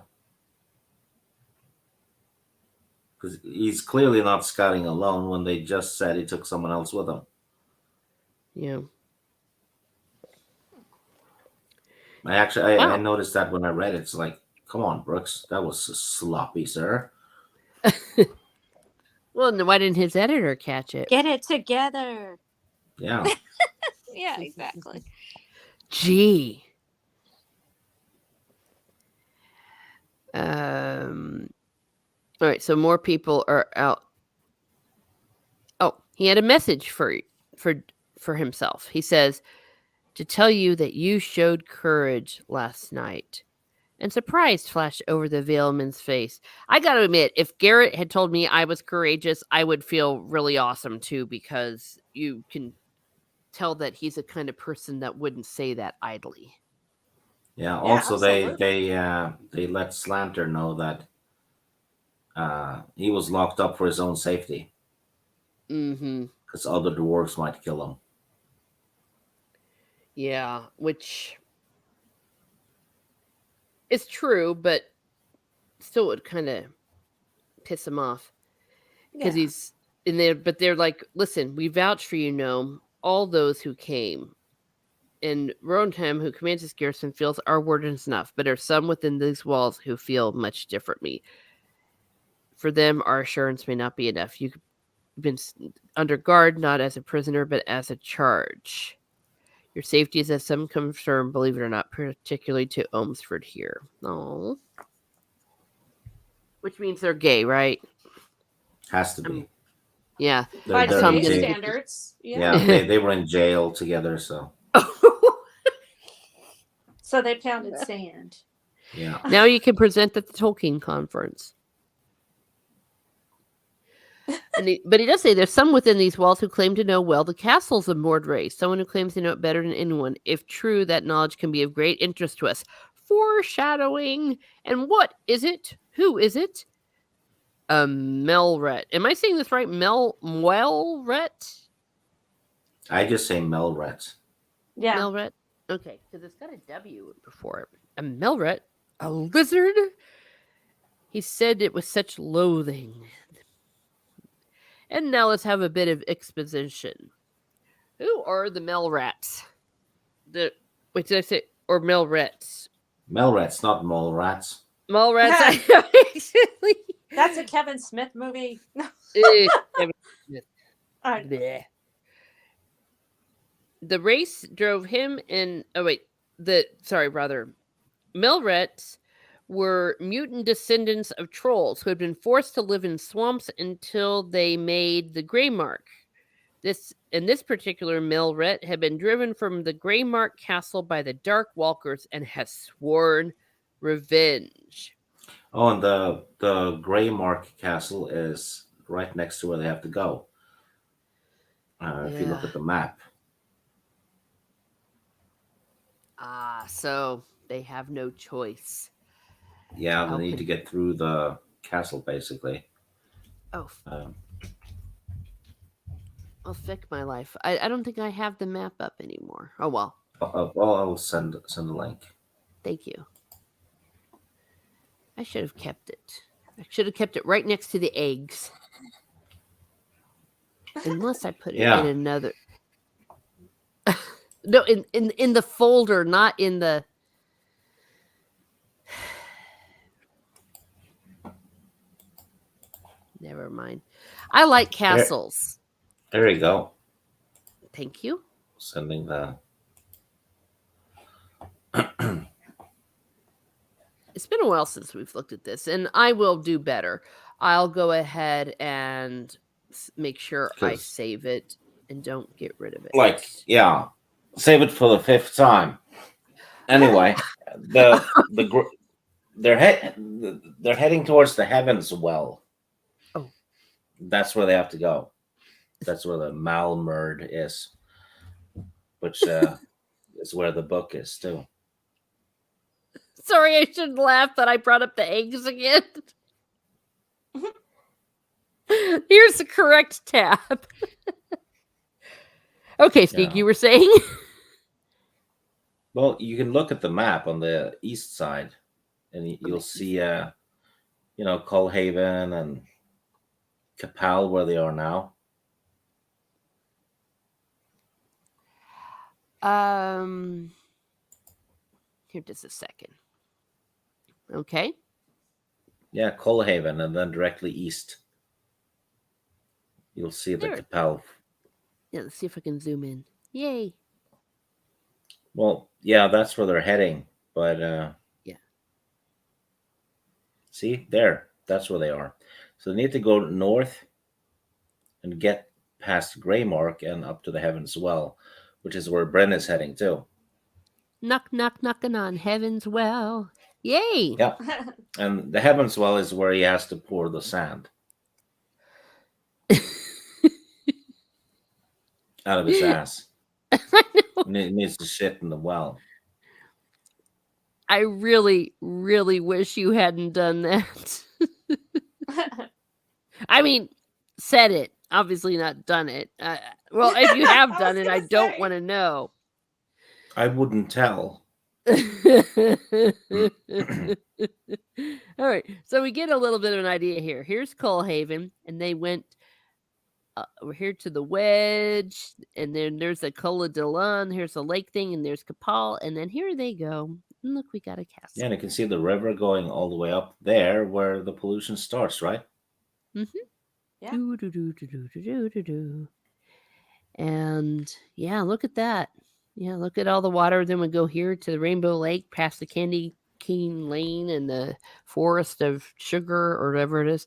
Speaker 3: Because he's clearly not scouting alone when they just said he took someone else with him.
Speaker 1: Yeah.
Speaker 3: I noticed that when I read it. It's like, come on, Brooks, that was sloppy, sir.
Speaker 1: Well, then why didn't his editor catch it?
Speaker 2: Get it together.
Speaker 3: Yeah.
Speaker 2: Yeah, exactly.
Speaker 1: Gee. All right, so more people are out. Oh, he had a message for himself. He says, to tell you that you showed courage last night. And surprise flashed over the Veilman's face. I got to admit, if Garrett had told me I was courageous, I would feel really awesome too, because you can tell that he's a kind of person that wouldn't say that idly.
Speaker 3: Yeah. Also, they
Speaker 2: absolutely.
Speaker 3: let Slanter know that he was locked up for his own safety
Speaker 1: Mm-hmm.
Speaker 3: because other dwarves might kill him.
Speaker 1: Yeah, which is true, but still would kind of piss him off because he's in there. But they're like, listen, we vouch for you, gnome. All those who came. And Rodenham, who commands this garrison, feels our word is enough, but there are some within these walls who feel much differently. For them, our assurance may not be enough. You've been under guard, not as a prisoner, but as a charge. Your safety is as some concern, believe it or not, particularly to Olmsford here. Oh. Which means they're gay, right?
Speaker 3: Has to be.
Speaker 1: Yeah.
Speaker 2: By
Speaker 3: They're
Speaker 2: today's
Speaker 3: in jail.
Speaker 2: standards.
Speaker 3: Yeah, they were in jail together, so.
Speaker 2: So they pounded sand.
Speaker 3: Yeah.
Speaker 1: Now you can present at the Tolkien conference. But he does say there's some within these walls who claim to know well the castles of Mordray. Someone who claims to know it better than anyone. If true, that knowledge can be of great interest to us. Foreshadowing. And what is it? Who is it? Melret. Am I saying this right? Melret?
Speaker 3: I just say Melret.
Speaker 2: Yeah.
Speaker 1: Melret? Okay, because it's got a W before it. A Melret? A lizard? He said it with such loathing. And now let's have a bit of exposition. Who are the Melrats? Wait, did I say or Melrats?
Speaker 3: Melrats, not mole rats.
Speaker 1: Melrats. Actually,
Speaker 2: that's a Kevin Smith movie.
Speaker 1: Kevin Smith. Blech. The race drove him and Melrats were mutant descendants of trolls who had been forced to live in swamps until they made the Grey Mark. This particular Melret had been driven from the Grey Mark castle by the Dark Walkers and has sworn revenge.
Speaker 3: Oh, and the Grey Mark castle is right next to where they have to go. If you look at the map.
Speaker 1: So they have no choice.
Speaker 3: Yeah, they need to get through the castle, basically.
Speaker 1: Oh. I'll fix my life. I don't think I have the map up anymore. Oh, well.
Speaker 3: I'll send a link.
Speaker 1: Thank you. I should have kept it. I should have kept it right next to the eggs. Unless I put it in
Speaker 3: Yeah.
Speaker 1: another. No, in the folder, not in the. Never mind. I like castles.
Speaker 3: There you go.
Speaker 1: Thank you.
Speaker 3: Sending the.
Speaker 1: It's been a while since we've looked at this, and I will do better. I'll go ahead and make sure I
Speaker 3: 'Cause,
Speaker 1: save it and don't get rid of it.
Speaker 3: like, yeah, save it for the fifth time. Anyway, the they're heading towards the heavens well.
Speaker 1: Oh.
Speaker 3: That's where they have to go. That's where the Malmerd is, which is where the book is too.
Speaker 1: Sorry, I shouldn't laugh, but I brought up the eggs again. Here's the correct tab. Okay, Steve,
Speaker 3: Yeah.
Speaker 1: you were saying?
Speaker 3: Well, you can look at the map on the east side, and you'll
Speaker 1: the
Speaker 3: see, Colhaven and Capel where they are now.
Speaker 1: Here, just a second. Okay.
Speaker 3: Yeah, Colhaven, and then directly east, you'll see the
Speaker 1: There.
Speaker 3: Capel.
Speaker 1: Yeah, let's see if I can zoom in. Yay.
Speaker 3: Well, yeah, that's where they're heading. But
Speaker 1: Yeah.
Speaker 3: see there, that's where they are. So they need to go north and get past Greymark and up to the Heavens Well, which is where Bren is heading too.
Speaker 1: Knock, knock, knocking on heaven's well. Yay.
Speaker 3: Yeah, and the Heavens Well is where he has to pour the sand out of his ass.
Speaker 1: I know.
Speaker 3: And it needs to shit in the well.
Speaker 1: I really, really wish you hadn't done that. I mean, said it. Obviously not done it. Well, if you have done it, I don't want to know.
Speaker 3: I wouldn't tell.
Speaker 1: All right, so we get a little bit of an idea here. Here's Colhaven, and they went over here to the Wedge, and then there's the Cola de Lun. Here's the lake thing, and there's Capal, and then here they go. And look, we got a castle.
Speaker 3: Yeah, and you can see the river going all the way up there where the pollution starts, right?
Speaker 1: Mm-hmm.
Speaker 2: Yeah.
Speaker 1: Do. And yeah, look at that. Yeah, look at all the water. Then we go here to the Rainbow Lake, past the Candy Cane Lane and the Forest of Sugar or whatever it is.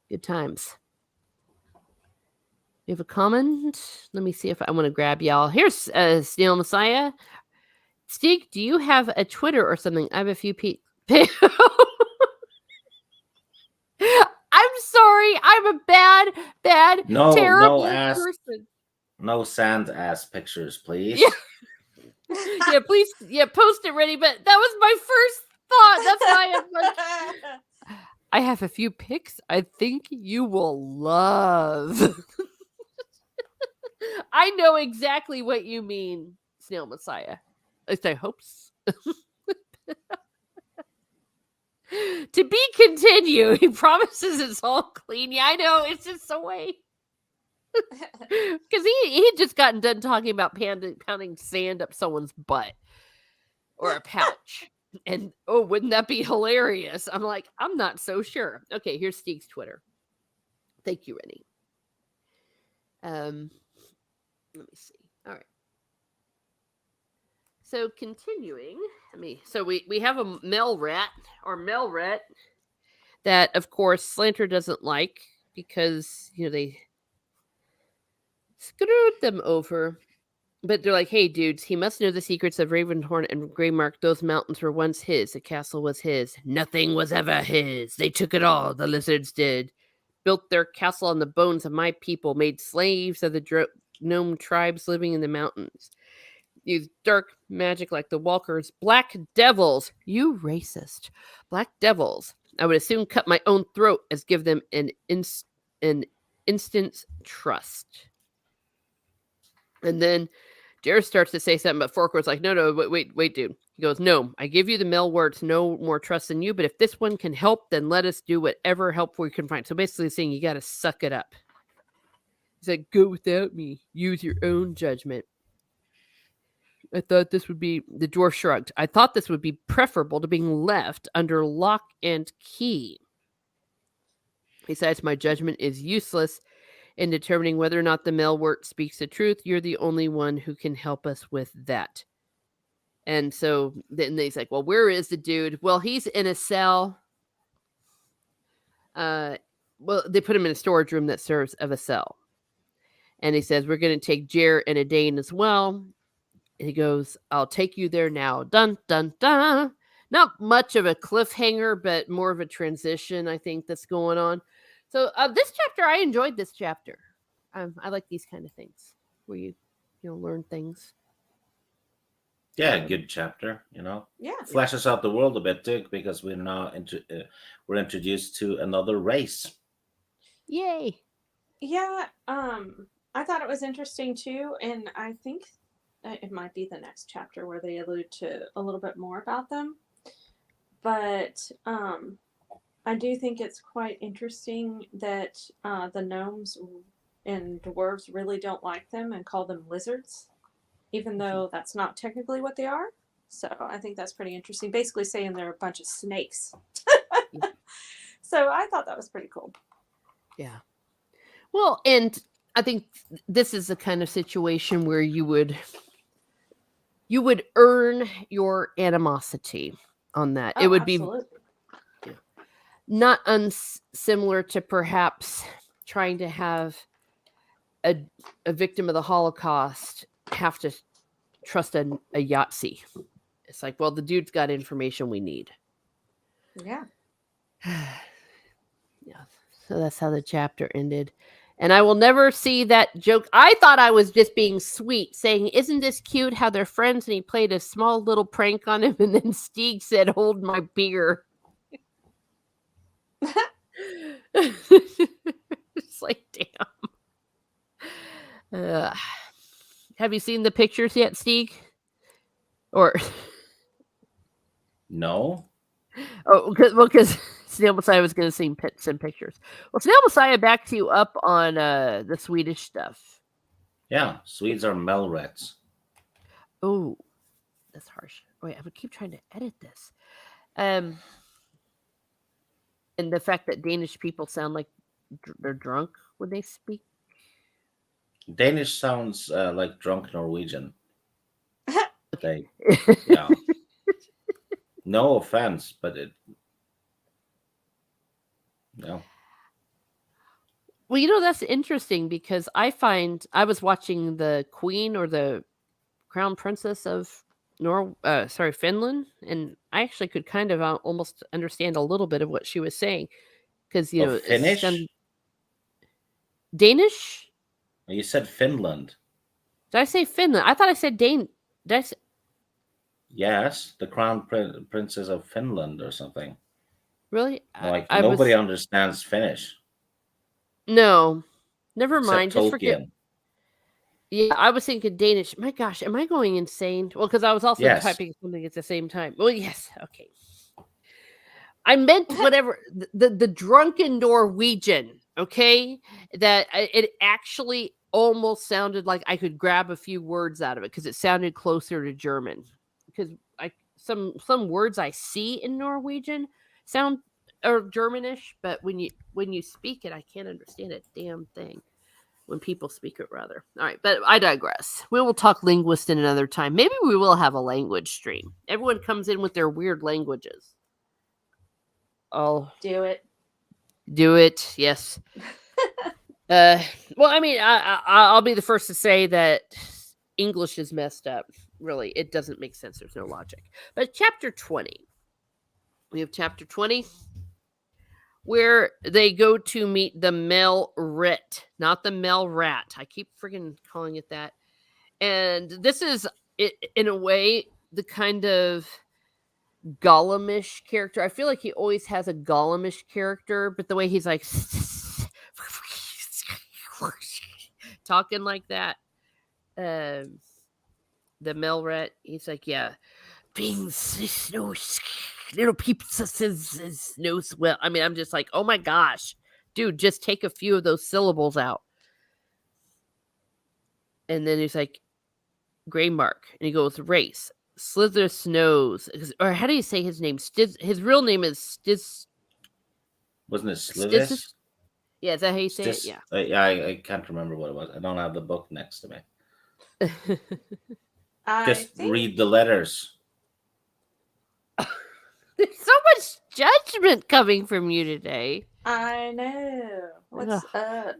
Speaker 1: Good times. You have a comment? Let me see if I want to grab y'all. Here's Snail Messiah. Steve, do you have a Twitter or something? I have a few I'm sorry. I'm a bad, terrible person.
Speaker 3: No sand ass pictures, please.
Speaker 1: Yeah. Yeah, please. Yeah, post it ready. But that was my first thought. That's why I have a few pics I think you will love. I know exactly what you mean, Snail Messiah. At least I hope so. To be continued. He promises it's all clean. Yeah, I know. It's just the way. Because he had just gotten done talking about pounding sand up someone's butt or a pouch. And oh, wouldn't that be hilarious? I'm like, I'm not so sure. Okay, here's Steve's Twitter. Thank you, Rennie. Let me see. All right. So continuing, so we have a Melrat that, of course, Slanter doesn't like because they screwed them over. But they're like, hey, dudes, he must know the secrets of Ravenhorn and Greymark. Those mountains were once his. The castle was his. Nothing was ever his. They took it all, the lizards did. Built their castle on the bones of my people, made slaves of the gnome tribes living in the mountains. Used dark magic like the walkers. Black devils. You racist. Black devils. I would as soon cut my own throat as give them an instant's trust. And then Jared starts to say something, but Forkwar's like, no, wait, dude. He goes, "No, I give you the mill where it's no more trust than you, but if this one can help, then let us do whatever help we can find." So basically saying you got to suck it up. He's like, "Go without me. Use your own judgment." I thought this would be, the dwarf shrugged. "I thought this would be preferable to being left under lock and key. Besides, my judgment is useless in determining whether or not the Melwort speaks the truth. You're the only one who can help us with that." And so then he's like, "Well, where is the dude?" "Well, he's in a cell. Uh, well, they put him in a storage room that serves of a cell." And he says, "We're going to take Jer and Adane as well." And he goes, "I'll take you there now." Dun, dun, dun. Not much of a cliffhanger, but more of a transition, I think, that's going on. So this chapter, I enjoyed this chapter. I like these kind of things where you learn things.
Speaker 3: Yeah, good chapter.
Speaker 2: Yeah.
Speaker 3: Flashes out the world a bit too, because we're introduced to another race.
Speaker 1: Yay.
Speaker 2: Yeah. I thought it was interesting too, and I think it might be the next chapter where they allude to a little bit more about them. But I do think it's quite interesting that the gnomes and dwarves really don't like them and call them lizards, even though that's not technically what they are. So I think that's pretty interesting. Basically saying they're a bunch of snakes. So I thought that was pretty cool.
Speaker 1: Yeah. Well, and I think this is the kind of situation where you would earn your animosity on that. It would
Speaker 2: absolutely.
Speaker 1: be not unsimilar to perhaps trying to have a victim of the Holocaust have to trust a Yahtzee. It's like, well, the dude's got information we need.
Speaker 2: Yeah.
Speaker 1: Yeah. So that's how the chapter ended. And I will never see that joke. I thought I was just being sweet, saying, "Isn't this cute how they're friends?" And he played a small little prank on him. And then Stieg said, "Hold my beer." It's like, damn. Have you seen the pictures yet, Stieg? Or
Speaker 3: No.
Speaker 1: because Snail Messiah was going to send pictures. Well, Snail Messiah backed you up on the Swedish stuff.
Speaker 3: Yeah, Swedes are Melrats.
Speaker 1: Oh, that's harsh. Wait, I would keep trying to edit this. And the fact that Danish people sound like they're drunk when they speak.
Speaker 3: Danish sounds like drunk Norwegian. They, yeah. No offense, but it. No.
Speaker 1: Well, that's interesting because I was watching the Queen or the Crown Princess of Finland, and I actually could kind of almost understand a little bit of what she was saying because it
Speaker 3: Finnish.
Speaker 1: Danish.
Speaker 3: You said Finland.
Speaker 1: Did I say Finland? I thought I said Dane. Did I say...
Speaker 3: Yes, the Crown Princess of Finland or something.
Speaker 1: Really?
Speaker 3: Like nobody understands Finnish.
Speaker 1: No, never
Speaker 3: Except
Speaker 1: mind. Just
Speaker 3: Tolkien.
Speaker 1: forget. Yeah, I was thinking Danish. My gosh, am I going insane? Well, because I was also typing something at the same time. Well, yes, okay. I meant whatever the drunken Norwegian. Okay, that it actually almost sounded like I could grab a few words out of it because it sounded closer to German. Because some words I see in Norwegian sound or Germanish, but when you speak it, I can't understand a damn thing. When people speak it, rather. All right, but I digress. We will talk linguist in another time. Maybe we will have a language stream. Everyone comes in with their weird languages. I'll
Speaker 2: do it.
Speaker 1: Do it, yes. Well, I mean, I'll be the first to say that English is messed up. Really, it doesn't make sense. There's no logic. But chapter 20. We have chapter 20. Where they go to meet the Melrit, not the Melrat. I keep freaking calling it that. And this is, in a way, the kind of Gollumish character. I feel like he always has a Gollumish character, but the way he's like talking like that. The Melret, he's like, yeah. being snow little people snow swell. I mean, I'm just like, oh my gosh, dude, just take a few of those syllables out. And then he's like, gray mark, and he goes race. Slither snows, or how do you say his name? His real name is
Speaker 3: Wasn't it
Speaker 1: Stis.
Speaker 3: Slivish?
Speaker 1: Yeah, is that how you say it? Yeah.
Speaker 3: Yeah, I can't remember what it was. I don't have the book next to me. Just read the letters.
Speaker 1: There's so much judgment coming from you today.
Speaker 2: I know. What's up?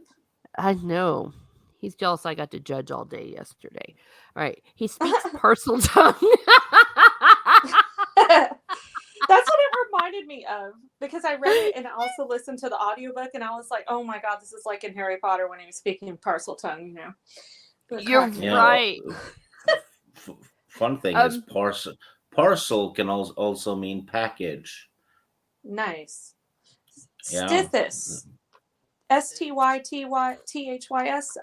Speaker 1: I know. He's jealous I got to judge all day yesterday. All right. He speaks parcel tongue.
Speaker 2: That's what it reminded me of, because I read it and I also listened to the audiobook, and I was like, oh my God, this is like in Harry Potter when he was speaking parcel tongue, you know.
Speaker 1: You're right.
Speaker 3: Fun thing is parcel can also mean package.
Speaker 2: Nice.
Speaker 3: Yeah.
Speaker 2: Stithis. Stythys.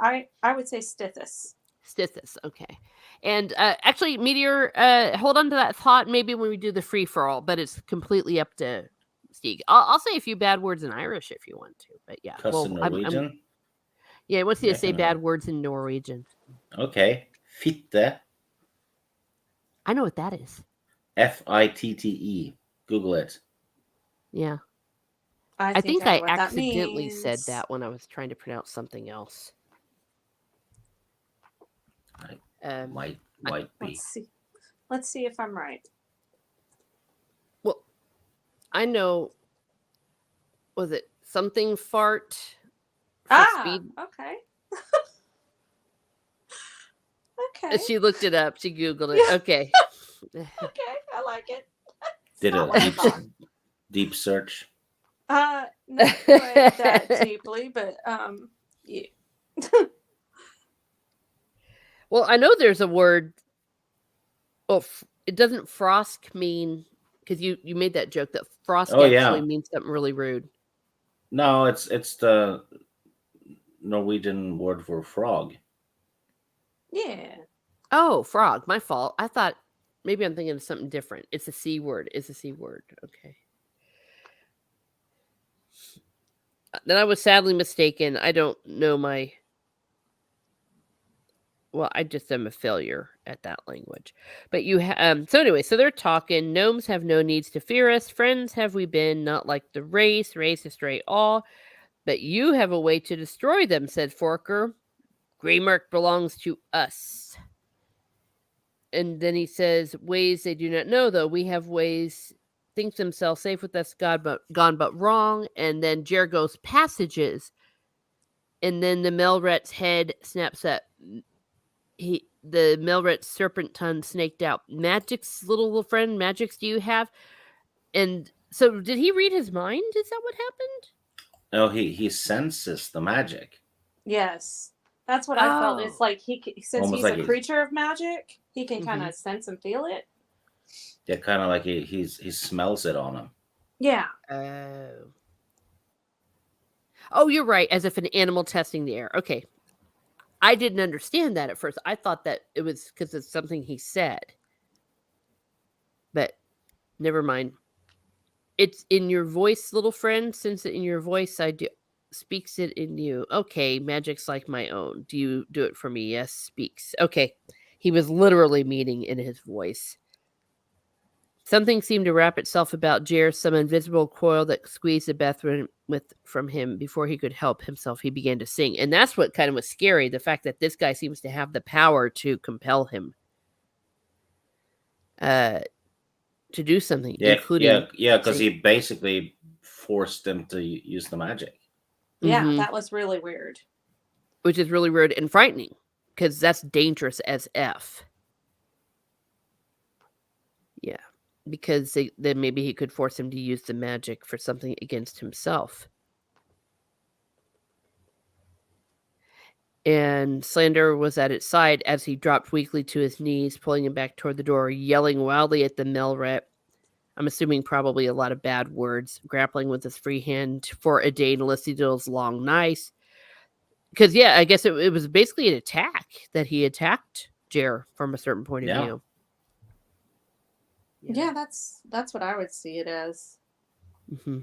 Speaker 2: I would say stithis.
Speaker 1: Stithis, okay. And actually, Meteor, hold on to that thought maybe when we do the free-for-all, but it's completely up to Stieg. I'll say a few bad words in Irish if you want to, but yeah.
Speaker 3: Cuss in Norwegian?
Speaker 1: Yeah, what's the say bad words in Norwegian?
Speaker 3: Okay. Fitte.
Speaker 1: I know what that is.
Speaker 3: Fitte. Google it.
Speaker 1: Yeah. I think I accidentally said that when I was trying to pronounce something else.
Speaker 3: Might be.
Speaker 2: Let's see if I'm right.
Speaker 1: Well, I know. Was it something fart?
Speaker 2: Speed? Okay. Okay.
Speaker 1: She looked it up. She Googled it. Okay.
Speaker 2: Okay, I like it.
Speaker 3: Did a deep search?
Speaker 2: Not quite that deeply, but yeah.
Speaker 1: Well, I know there's a word. Oh, it doesn't frosk mean, because you made that joke that frosk actually means something really rude.
Speaker 3: No, it's the Norwegian word for frog.
Speaker 2: Yeah.
Speaker 1: Oh, frog. My fault. I thought maybe I'm thinking of something different. It's a C word. It's a C word. Okay. Then I was sadly mistaken. I don't know my... Well, I just am a failure at that language. But you so anyway, so they're talking. Gnomes have no needs to fear us. Friends have we been, not like the race astray all. But you have a way to destroy them, said Forker. Greymark belongs to us. And then he says, ways they do not know, though. We have ways, think themselves safe with us, gone but wrong. And then Jer goes, passages. And then the Melret's head snaps up. The Melret's serpent tongue snaked out. Magic's little friend, Magic's do you have? And so did he read his mind? Is that what happened?
Speaker 3: No, he senses the magic.
Speaker 2: Yes. That's what I felt. It's like since almost he's like a creature of magic, he can kind of sense and feel it.
Speaker 3: Yeah, kind of like he smells it on him.
Speaker 2: Yeah.
Speaker 1: Oh, you're right. As if an animal testing the air. Okay. I didn't understand that at first. I thought that it was because it's something he said. But never mind. It's in your voice, little friend. Since it in your voice, I do. Speaks it in you. Okay, magic's like my own. Do you do it for me? Yes, speaks. Okay. He was literally meaning in his voice. Something seemed to wrap itself about Jer, some invisible coil that squeezed the breath from him before he could help himself. He began to sing. And that's what kind of was scary, the fact that this guy seems to have the power to compel him to do something, including...
Speaker 3: Yeah, because he basically forced them to use the magic.
Speaker 2: Yeah, that was really weird.
Speaker 1: Which is really weird and frightening, because that's dangerous as F. Yeah, because then maybe he could force him to use the magic for something against himself. And Slander was at its side as he dropped weakly to his knees, pulling him back toward the door, yelling wildly at the Melret. I'm assuming probably a lot of bad words, grappling with his free hand for a day in Lissydale's long knife. Because, yeah, I guess it was basically an attack that he attacked Jer from a certain point of view.
Speaker 2: Yeah, that's what I would see it as.
Speaker 1: Hmm.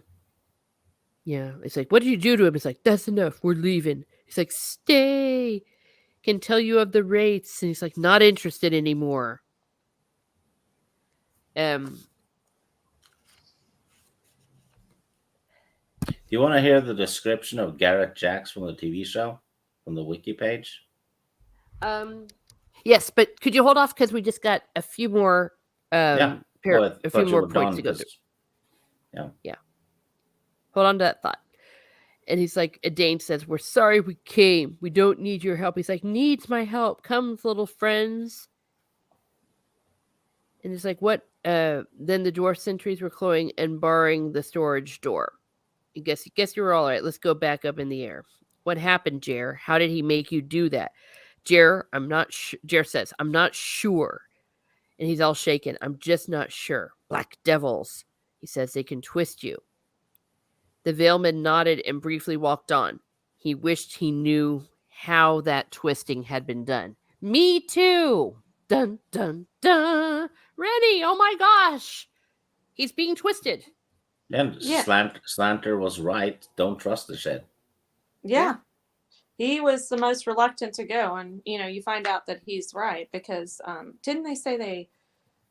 Speaker 1: Yeah. It's like, what did you do to him? It's like, that's enough. We're leaving. He's like, stay. Can tell you of the rates. And he's like, not interested anymore. Um,
Speaker 3: Do you want to hear the description of Garrett Jacks from the TV show from the wiki page?
Speaker 1: um, yes, but could you hold off because we just got a few more
Speaker 3: Yeah. Oh, I
Speaker 1: a few
Speaker 3: thought you
Speaker 1: more
Speaker 3: were
Speaker 1: points
Speaker 3: done
Speaker 1: to go through.
Speaker 3: because yeah.
Speaker 1: Yeah. Hold on to that thought. And he's like, Dane says, we're sorry we came. We don't need your help. He's like, needs my help. Comes, little friends. And he's like, what? Then the dwarf sentries were closing and barring the storage door. I guess you were all right. Let's go back up in the air. What happened, Jer? How did he make you do that? Jer, Jer says, I'm not sure. And he's all shaken. I'm just not sure. Black devils. He says they can twist you. The Veilman nodded and briefly walked on. He wished he knew how that twisting had been done. Me too. Dun dun dun. Rennie, oh my gosh. He's being twisted.
Speaker 3: And
Speaker 2: Yeah.
Speaker 3: Slanter was right. Don't trust the shit.
Speaker 2: Yeah. He was the most reluctant to go, and you find out that he's right because didn't they say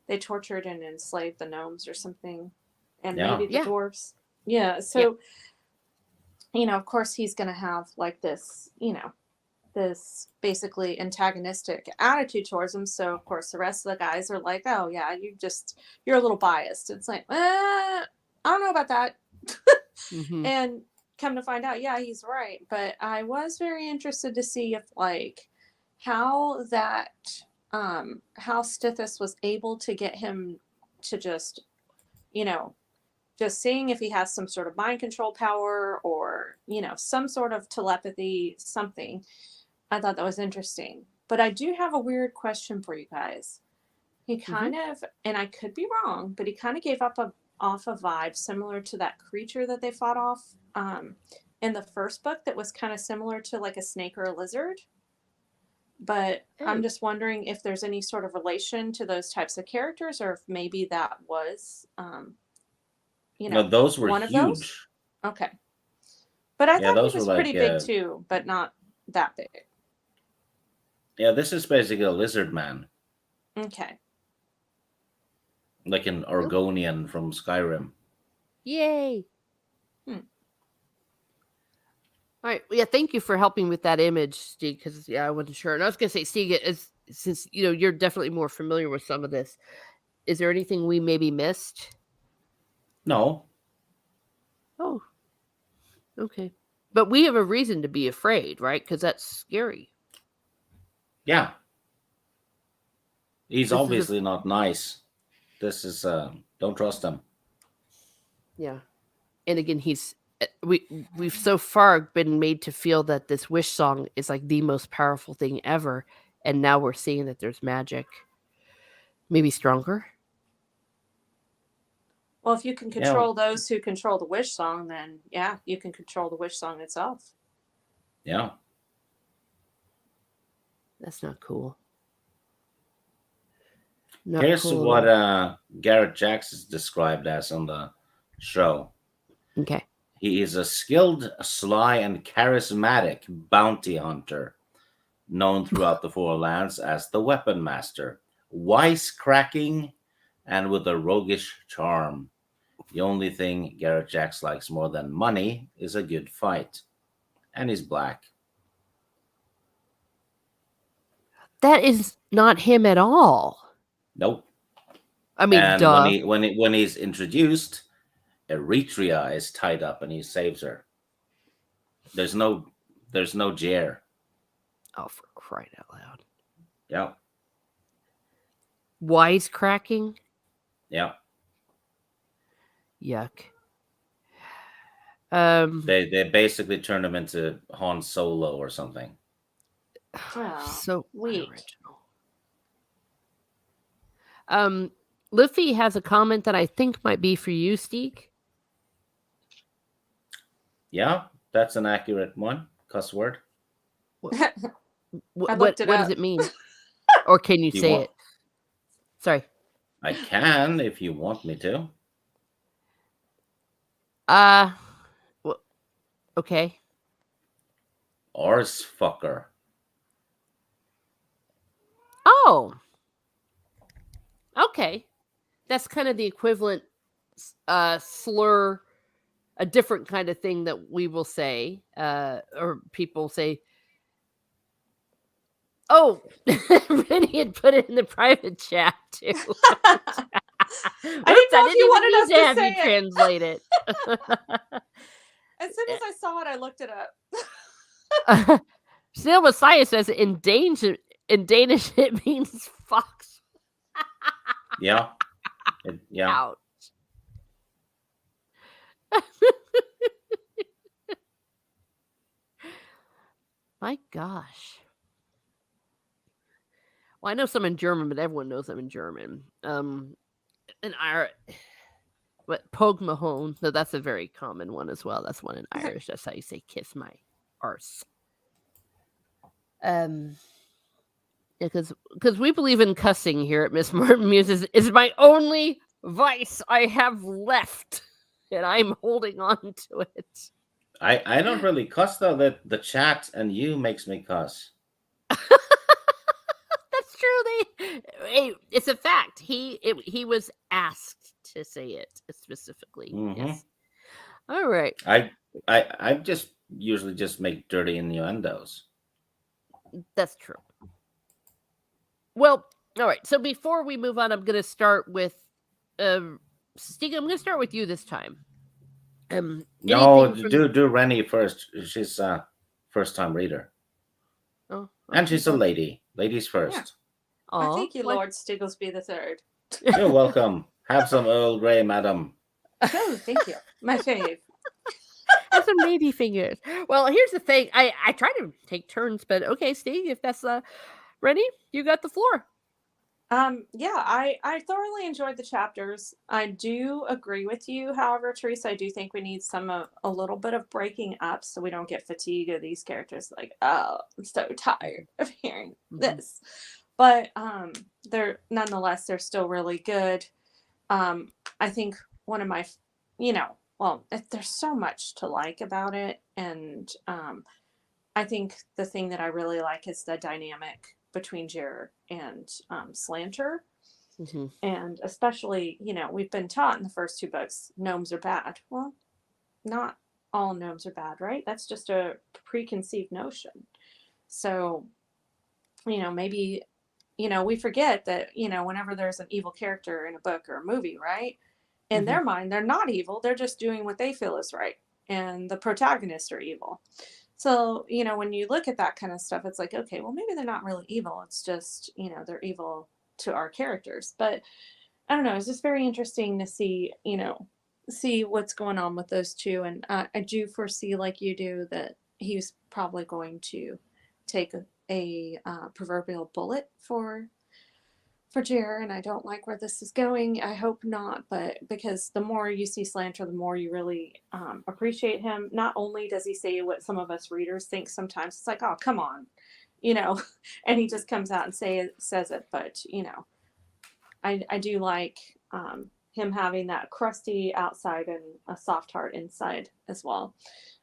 Speaker 2: they tortured and enslaved the gnomes or something, and
Speaker 3: Yeah.
Speaker 2: maybe the dwarves? Yeah. So of course he's going to have like this, this basically antagonistic attitude towards him. So of course the rest of the guys are like, oh yeah, you're a little biased. It's like, I don't know about that.
Speaker 1: Mm-hmm.
Speaker 2: And come to find out, yeah, he's right. But I was very interested to see if like how Stithis was able to get him to just seeing if he has some sort of mind control power or some sort of telepathy, something. I thought that was interesting. But I do have a weird question for you guys. He kind of, and I could be wrong, but he kind of gave off a vibe similar to that creature that they fought off in the first book that was kind of similar to like a snake or a lizard. But I'm just wondering if there's any sort of relation to those types of characters, or if maybe that was
Speaker 3: No, those were
Speaker 2: one of
Speaker 3: huge.
Speaker 2: those. Okay. But I thought
Speaker 3: those
Speaker 2: he was
Speaker 3: were like,
Speaker 2: pretty big too, but not that big.
Speaker 3: Yeah, this is basically a lizard man.
Speaker 2: Okay.
Speaker 3: Like an Argonian from Skyrim.
Speaker 1: Yay. All right. Yeah, thank you for helping with that image, Steve, because I wasn't sure. And I was going to say, Steve, since you're definitely more familiar with some of this, is there anything we maybe missed?
Speaker 3: No.
Speaker 1: Oh, okay. But we have a reason to be afraid, right? Because that's scary.
Speaker 3: Yeah. He's obviously not nice. This is don't trust him.
Speaker 1: Yeah. And again, we've so far been made to feel that this wish song is like the most powerful thing ever, and now we're seeing that there's magic. Maybe stronger.
Speaker 2: Well, if you can control those who control the wish song, then yeah, you can control the wish song itself.
Speaker 3: Yeah.
Speaker 1: That's not cool.
Speaker 3: Here's what Garrett Jacks is described as on the show.
Speaker 1: Okay.
Speaker 3: He is a skilled, sly, and charismatic bounty hunter, known throughout the Four Lands as the Weapon Master, wisecracking and with a roguish charm. The only thing Garrett Jacks likes more than money is a good fight. And he's black.
Speaker 1: That is not him at all.
Speaker 3: Nope.
Speaker 1: I mean,
Speaker 3: and
Speaker 1: duh.
Speaker 3: when he's introduced, Eritrea is tied up and he saves her. There's no Jer.
Speaker 1: Oh, for crying out loud.
Speaker 3: Yeah.
Speaker 1: Wisecracking?
Speaker 3: Yeah.
Speaker 1: Yuck.
Speaker 3: They basically turned him into Han Solo or something.
Speaker 2: Oh,
Speaker 1: so
Speaker 2: weak.
Speaker 1: Original. Luffy has a comment that I think might be for you, Steek.
Speaker 3: Yeah, that's an accurate one. Cuss word.
Speaker 1: What does it mean? Or can you say it? Sorry.
Speaker 3: I can if you want me to.
Speaker 1: Uh, well, okay.
Speaker 3: Arsfucker.
Speaker 1: Oh, okay. That's kind of the equivalent slur, a different kind of thing that we will say, or people say. Oh, Rennie had put it in the private chat too. Oops,
Speaker 2: I didn't know
Speaker 1: I
Speaker 2: if
Speaker 1: didn't
Speaker 2: you
Speaker 1: even
Speaker 2: wanted
Speaker 1: mean
Speaker 2: us
Speaker 1: to
Speaker 2: to
Speaker 1: have
Speaker 2: say
Speaker 1: you
Speaker 2: it.
Speaker 1: translate it.
Speaker 2: As soon as I saw it, I looked it up.
Speaker 1: Snail Messiah says in Danish it means fox.
Speaker 3: Yeah. Yeah.
Speaker 1: Ouch. My gosh. Well, I know some in German, but everyone knows I'm in German. And but Pogmahone, so that's a very common one as well. That's one in Irish. That's how you say kiss my arse. Yeah, because we believe in cussing here at Miss Martin Muse is my only vice I have left, and I'm holding on to it.
Speaker 3: I don't really cuss though. That the chat and you makes me cuss.
Speaker 1: That's true. It's a fact. He was asked to say it specifically.
Speaker 3: Mm-hmm.
Speaker 1: Yes. All right.
Speaker 3: I just usually just make dirty innuendos.
Speaker 1: That's true. Well, all right. So before we move on, I'm going to start with Stig. I'm going to start with you this time.
Speaker 3: No,
Speaker 1: Anything from
Speaker 3: do Rennie first. She's a first time reader.
Speaker 1: oh,
Speaker 3: And
Speaker 1: okay,
Speaker 3: she's a
Speaker 1: well,
Speaker 3: lady. Ladies
Speaker 2: Yeah.
Speaker 3: first.
Speaker 2: I
Speaker 1: aw,
Speaker 2: thank you,
Speaker 1: what?
Speaker 2: Lord Stigglesby the Third.
Speaker 3: You're welcome. Have some Earl Grey, madam.
Speaker 2: Oh, thank you. My fave.
Speaker 1: And some lady fingers. Well, here's the thing. I try to take turns, but okay, Stig, if that's ready, you got the floor.
Speaker 2: Yeah, I thoroughly enjoyed the chapters. I do agree with you, however, Teresa, I do think we need a little bit of breaking up so we don't get fatigue of these characters. Like, oh, I'm so tired of hearing this. But they're nonetheless they're still really good. I think one of my, there's so much to like about it, and I think the thing that I really like is the dynamic between Jer and Slanter.
Speaker 1: Mm-hmm.
Speaker 2: And especially, we've been taught in the first two books, gnomes are bad. Well, not all gnomes are bad, right? That's just a preconceived notion. So, maybe, we forget that, whenever there's an evil character in a book or a movie, right? In
Speaker 1: Mm-hmm.
Speaker 2: their mind, they're not evil. They're just doing what they feel is right. And the protagonists are evil. So, when you look at that kind of stuff, it's like, okay, well, maybe they're not really evil. It's just, they're evil to our characters. But I don't know. It's just very interesting to see what's going on with those two. And I do foresee, like you do, that he's probably going to take a proverbial bullet for Jer, and I don't like where this is going. I hope not, but because the more you see Slanter, the more you really appreciate him. Not only does he say what some of us readers think sometimes, it's like, oh, come on, and he just comes out and says it, but I do like him having that crusty outside and a soft heart inside as well.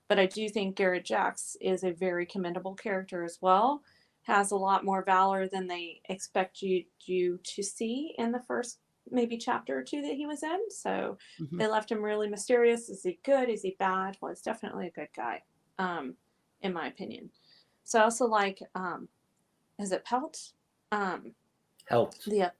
Speaker 2: But I do think Garrett Jax is a very commendable character as well. Has a lot more valor than they expect you to see in the first maybe chapter or two that he was in. So
Speaker 1: Mm-hmm.
Speaker 2: they left him really mysterious. Is he good? Is he bad? Well, he's definitely a good guy, in my opinion. So I also like, is it Pelt?
Speaker 3: Helped.
Speaker 2: The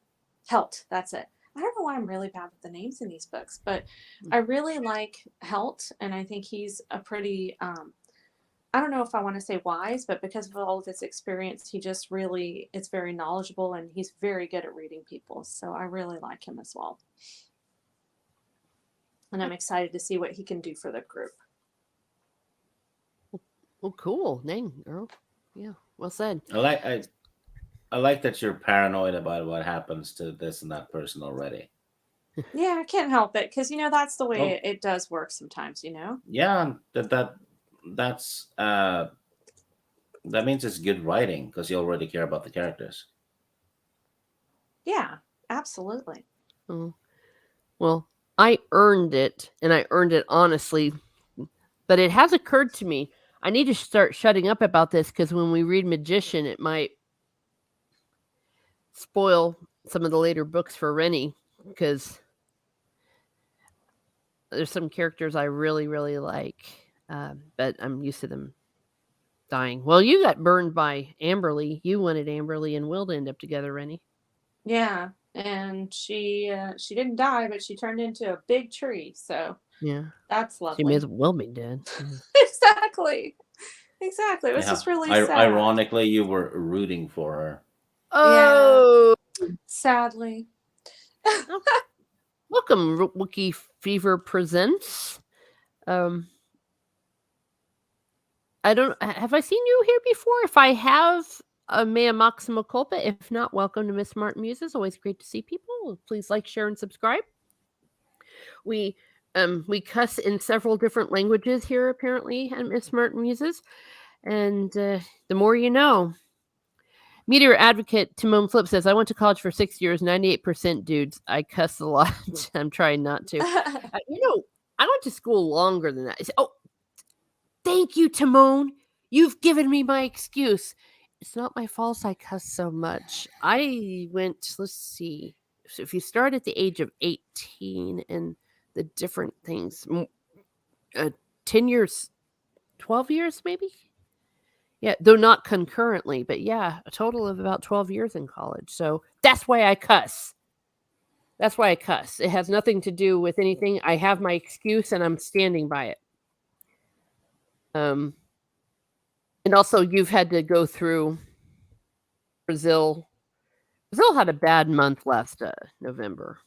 Speaker 2: Helt, that's it. I don't know why I'm really bad with the names in these books, but I really like Helt, and I think he's a pretty, I don't know if I want to say wise, but because of all of his experience, he just really is very knowledgeable, and he's very good at reading people. So I really like him as well. And I'm excited to see what he can do for the group.
Speaker 1: Well, cool. Dang, girl. Yeah, well said.
Speaker 3: I like that you're paranoid about what happens to this and that person already.
Speaker 2: Yeah, I can't help it because that's the way
Speaker 3: Oh,
Speaker 2: it does work sometimes.
Speaker 3: yeah, that's that means it's good writing because you already care about the characters.
Speaker 2: Yeah, absolutely.
Speaker 1: Oh, well, I earned it, and I earned it honestly. But it has occurred to me I need to start shutting up about this because when we read Magician, it might spoil some of the later books for Rennie because there's some characters I really, really like, but I'm used to them dying. Well, you got burned by Amberly. You wanted Amberly and Will to end up together, Rennie.
Speaker 2: Yeah, and she didn't die, but she turned into a big tree. So
Speaker 1: Yeah.
Speaker 2: that's
Speaker 1: She may
Speaker 2: lovely.
Speaker 1: as well be dead. Yeah.
Speaker 2: Exactly. Exactly. It was
Speaker 3: Yeah.
Speaker 2: just really sad.
Speaker 3: Ironically, you were rooting for her.
Speaker 2: Yeah.
Speaker 1: Oh,
Speaker 2: Sadly.
Speaker 1: welcome, Wookie Fever Presents. Um, I don't have I seen you here before? If I have, mea maxima culpa. If not, welcome to Miss Smart Muses. Always great to see people. Please like, share, and subscribe. We we cuss in several different languages here apparently at Miss Smart Muses, and the more you know. Meteor advocate Timon Flip says, I went to college for 6 years, 98% dudes. I cuss a lot. I'm trying not to. I went to school longer than that. Oh, thank you, Timon. You've given me my excuse. It's not my fault I cuss so much. I went, let's see. So if you start at the age of 18 and the different things, 10 years, 12 years maybe? Yeah, though not concurrently, but yeah, a total of about 12 years in college. So that's why I cuss. That's why I cuss. It has nothing to do with anything. I have my excuse and I'm standing by it. And also you've had to go through Brazil. Brazil had a bad month last November.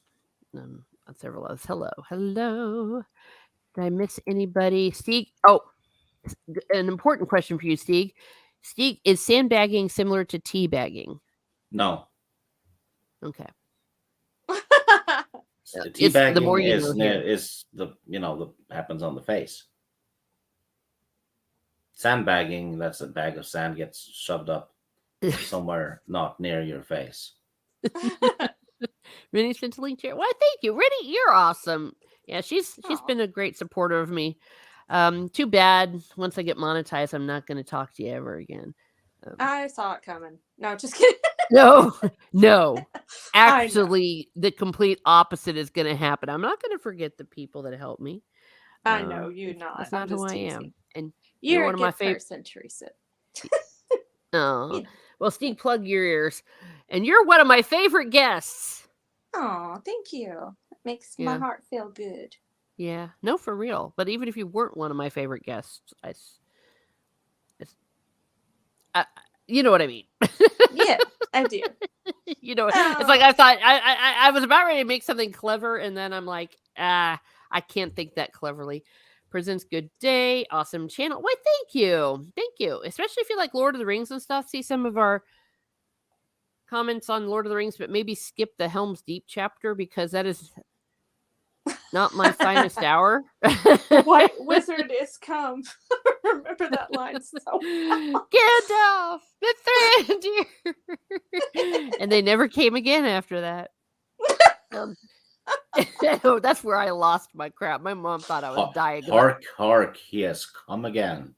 Speaker 1: On several others. Hello. Did I miss anybody? Steve. Oh, an important question for you, Steve. Steve, is sandbagging similar to teabagging?
Speaker 3: No.
Speaker 1: Okay. It's the more
Speaker 3: Teabagging
Speaker 1: you know here.
Speaker 3: is the happens on the face. Sandbagging, that's a bag of sand gets shoved up somewhere not near your face.
Speaker 1: Rennie sent a link chair. Well, thank you, Rennie. You're awesome. Yeah, she's
Speaker 2: Aw.
Speaker 1: been a great supporter of me. Too bad once I get monetized, I'm not going to talk to you ever again.
Speaker 2: I saw it coming. No, just kidding.
Speaker 1: No.
Speaker 2: I know.
Speaker 1: Actually, the complete opposite is going to happen. I'm not going to forget the people that helped me.
Speaker 2: I know you not.
Speaker 1: That's
Speaker 2: I'm
Speaker 1: not who
Speaker 2: just
Speaker 1: I
Speaker 2: teasing.
Speaker 1: am. And
Speaker 2: You're
Speaker 1: one
Speaker 2: a
Speaker 1: of my
Speaker 2: good
Speaker 1: favorite.
Speaker 2: person, Teresa.
Speaker 1: Oh,
Speaker 2: You know.
Speaker 1: well, Steve, plug your ears. And you're one of my favorite guests.
Speaker 2: Oh, thank you. It makes my
Speaker 1: Yeah.
Speaker 2: heart feel good.
Speaker 1: Yeah, no, for real. But even if you weren't one of my favorite guests, you know what I mean.
Speaker 2: Yeah, I do.
Speaker 1: It's like I thought I was about ready to make something clever, and then I'm like, I can't think that cleverly. Presents good day, awesome channel. Why, thank you. Especially if you like Lord of the Rings and stuff. See some of our comments on Lord of the Rings, but maybe skip the Helm's Deep chapter because that is not my finest hour.
Speaker 2: The White Wizard is come. Remember that line so well.
Speaker 1: Gandalf, the Thrandir. And they never came again after that. That's where I lost my crap. My mom thought I was dying.
Speaker 3: Hark, hark, he has come again.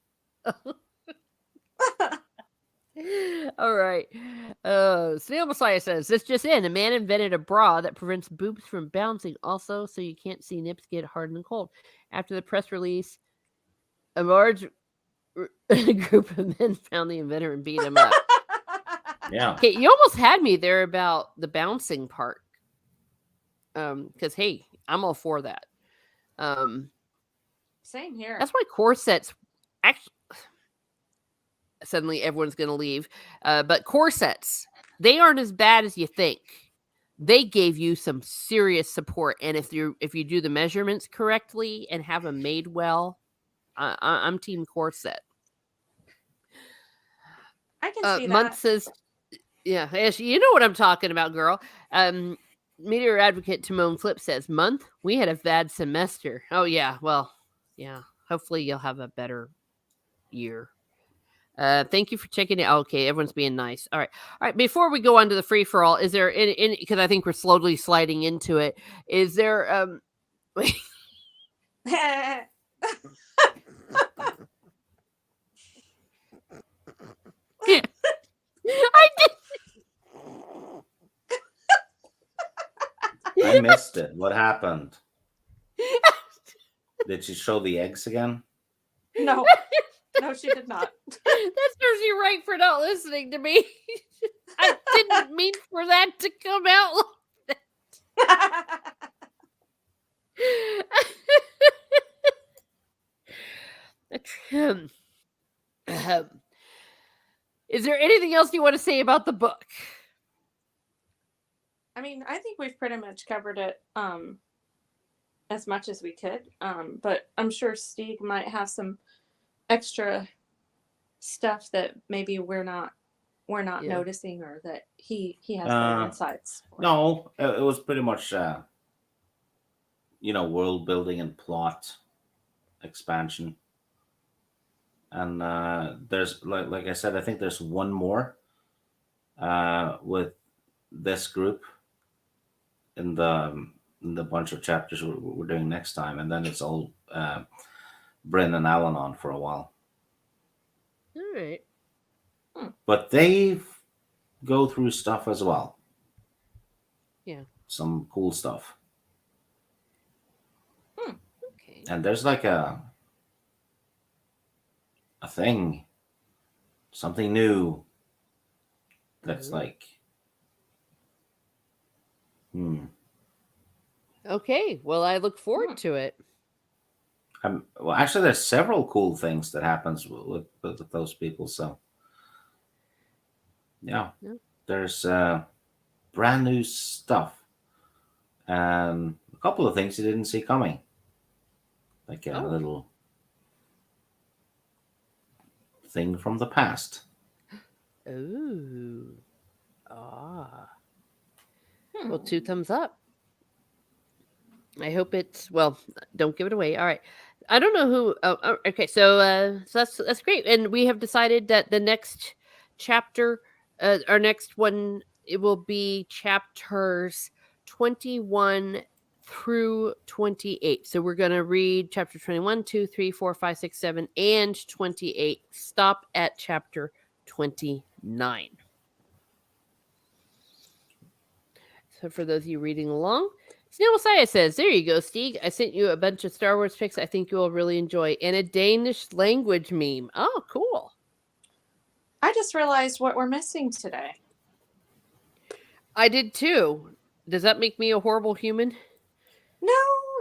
Speaker 1: All right. Snail Messiah says, this just in. A man invented a bra that prevents boobs from bouncing also, so you can't see nips get hard and cold. After the press release, a large group of men found the inventor and beat him up.
Speaker 3: Yeah.
Speaker 1: Okay, you almost had me there about the bouncing part. Because, hey, I'm all for that.
Speaker 2: Same here.
Speaker 1: That's why corsets actually... Suddenly everyone's going to leave. But corsets, they aren't as bad as you think. They gave you some serious support. And if you do the measurements correctly and have them made well, I'm team corset.
Speaker 2: I can see
Speaker 1: Month
Speaker 2: that.
Speaker 1: says, yeah, you know what I'm talking about, girl. Meteor advocate Timon Flip says, month, we had a bad semester. Oh, yeah. Well, yeah. Hopefully you'll have a better year. Thank you for checking it. Okay, everyone's being nice. All right. Before we go on to the free for all, is there any? Because I think we're slowly sliding into it. Is there I
Speaker 3: I missed it. What happened? Did she show the eggs again?
Speaker 2: No, no, she did not.
Speaker 1: That serves you right for not listening to me. I didn't mean for that to come out like that. Is there anything else you want to say about the book?
Speaker 2: I mean, I think we've pretty much covered it as much as we could. But I'm sure Stieg might have some extra stuff that maybe we're not noticing, or that he has better insights for.
Speaker 3: No, it was pretty much world building and plot expansion. And there's like I said, I think there's one more with this group in the bunch of chapters we're doing next time, and then it's all Bryn and Alan on for a while.
Speaker 1: All right.
Speaker 3: But they go through stuff as well.
Speaker 1: Yeah.
Speaker 3: Some cool stuff.
Speaker 1: Okay.
Speaker 3: And there's like a thing, something new that's like
Speaker 1: Okay, well, I look forward to it.
Speaker 3: Well, actually, there's several cool things that happens with those people. So, yeah. There's brand new stuff, and a couple of things you didn't see coming, like a little thing from the past.
Speaker 1: Ooh. Well, 2 thumbs up. I hope it's don't give it away. All right. I don't know who. Okay. So that's great, and we have decided that the next chapter, our next one, it will be chapters 21 through 28. So we're going to read chapter 21, 2, 3, 4, 5, 6, 7, and 28. Stop at chapter 29. So for those of you reading along, Snail Messiah says, there you go, Stieg. I sent you a bunch of Star Wars pics I think you will really enjoy, and a Danish language meme. Oh, cool.
Speaker 2: I just realized what we're missing today.
Speaker 1: I did too. Does that make me a horrible human?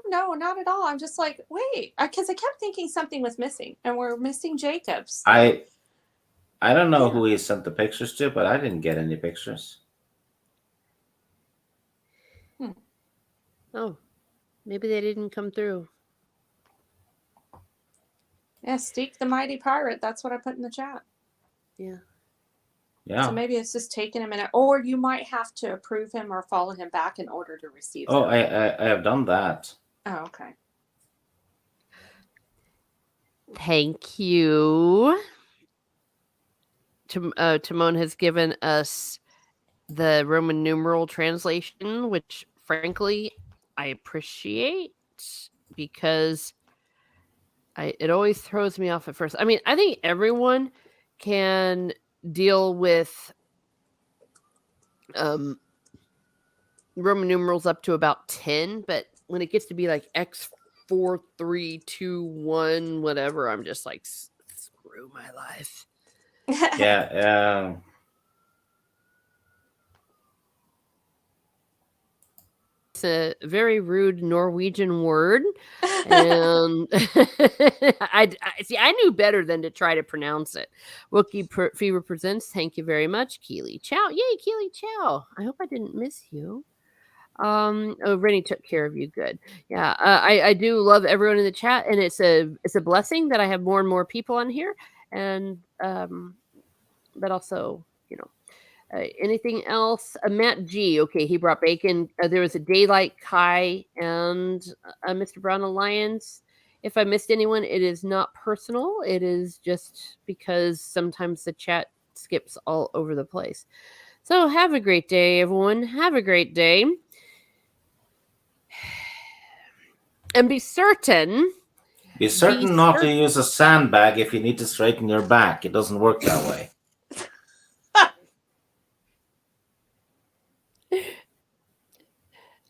Speaker 2: No, not at all. I'm just like, wait, because I kept thinking something was missing, and we're missing Jacobs. So.
Speaker 3: I don't know who he sent the pictures to, but I didn't get any pictures.
Speaker 1: Oh, maybe they didn't come through.
Speaker 2: Yeah, Stieg the Mighty Pirate. That's what I put in the chat.
Speaker 1: Yeah.
Speaker 2: So maybe it's just taking a minute, or you might have to approve him or follow him back in order to receive them.
Speaker 3: I have done that.
Speaker 2: Oh, okay.
Speaker 1: Thank you. Timon has given us the Roman numeral translation, which frankly I appreciate, because it always throws me off at first. I mean, I think everyone can deal with Roman numerals up to about 10, but when it gets to be like X 4 3 2 1 whatever, I'm just like, screw my life.
Speaker 3: Yeah.
Speaker 1: It's a very rude Norwegian word, and I knew better than to try to pronounce it. Wookie Fever presents. Thank you very much, Keely Chow. Yay, Keely Chow! I hope I didn't miss you. Rennie took care of you. Good. Yeah, I do love everyone in the chat, and it's a blessing that I have more and more people on here, and but also, anything else? Matt G. Okay, he brought bacon. There was a Daylight Kai and Mr. Brown Alliance If I missed anyone, it is not personal. It is just because sometimes the chat skips all over the place. So have a great day, everyone. Have a great day. And be certain.
Speaker 3: Be certain not to use a sandbag if you need to straighten your back. It doesn't work that way.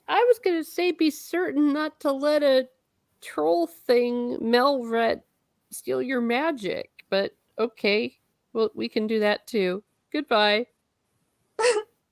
Speaker 1: I was going to say be certain not to let a troll thing, Melret, steal your magic. But okay, well, we can do that too. Goodbye.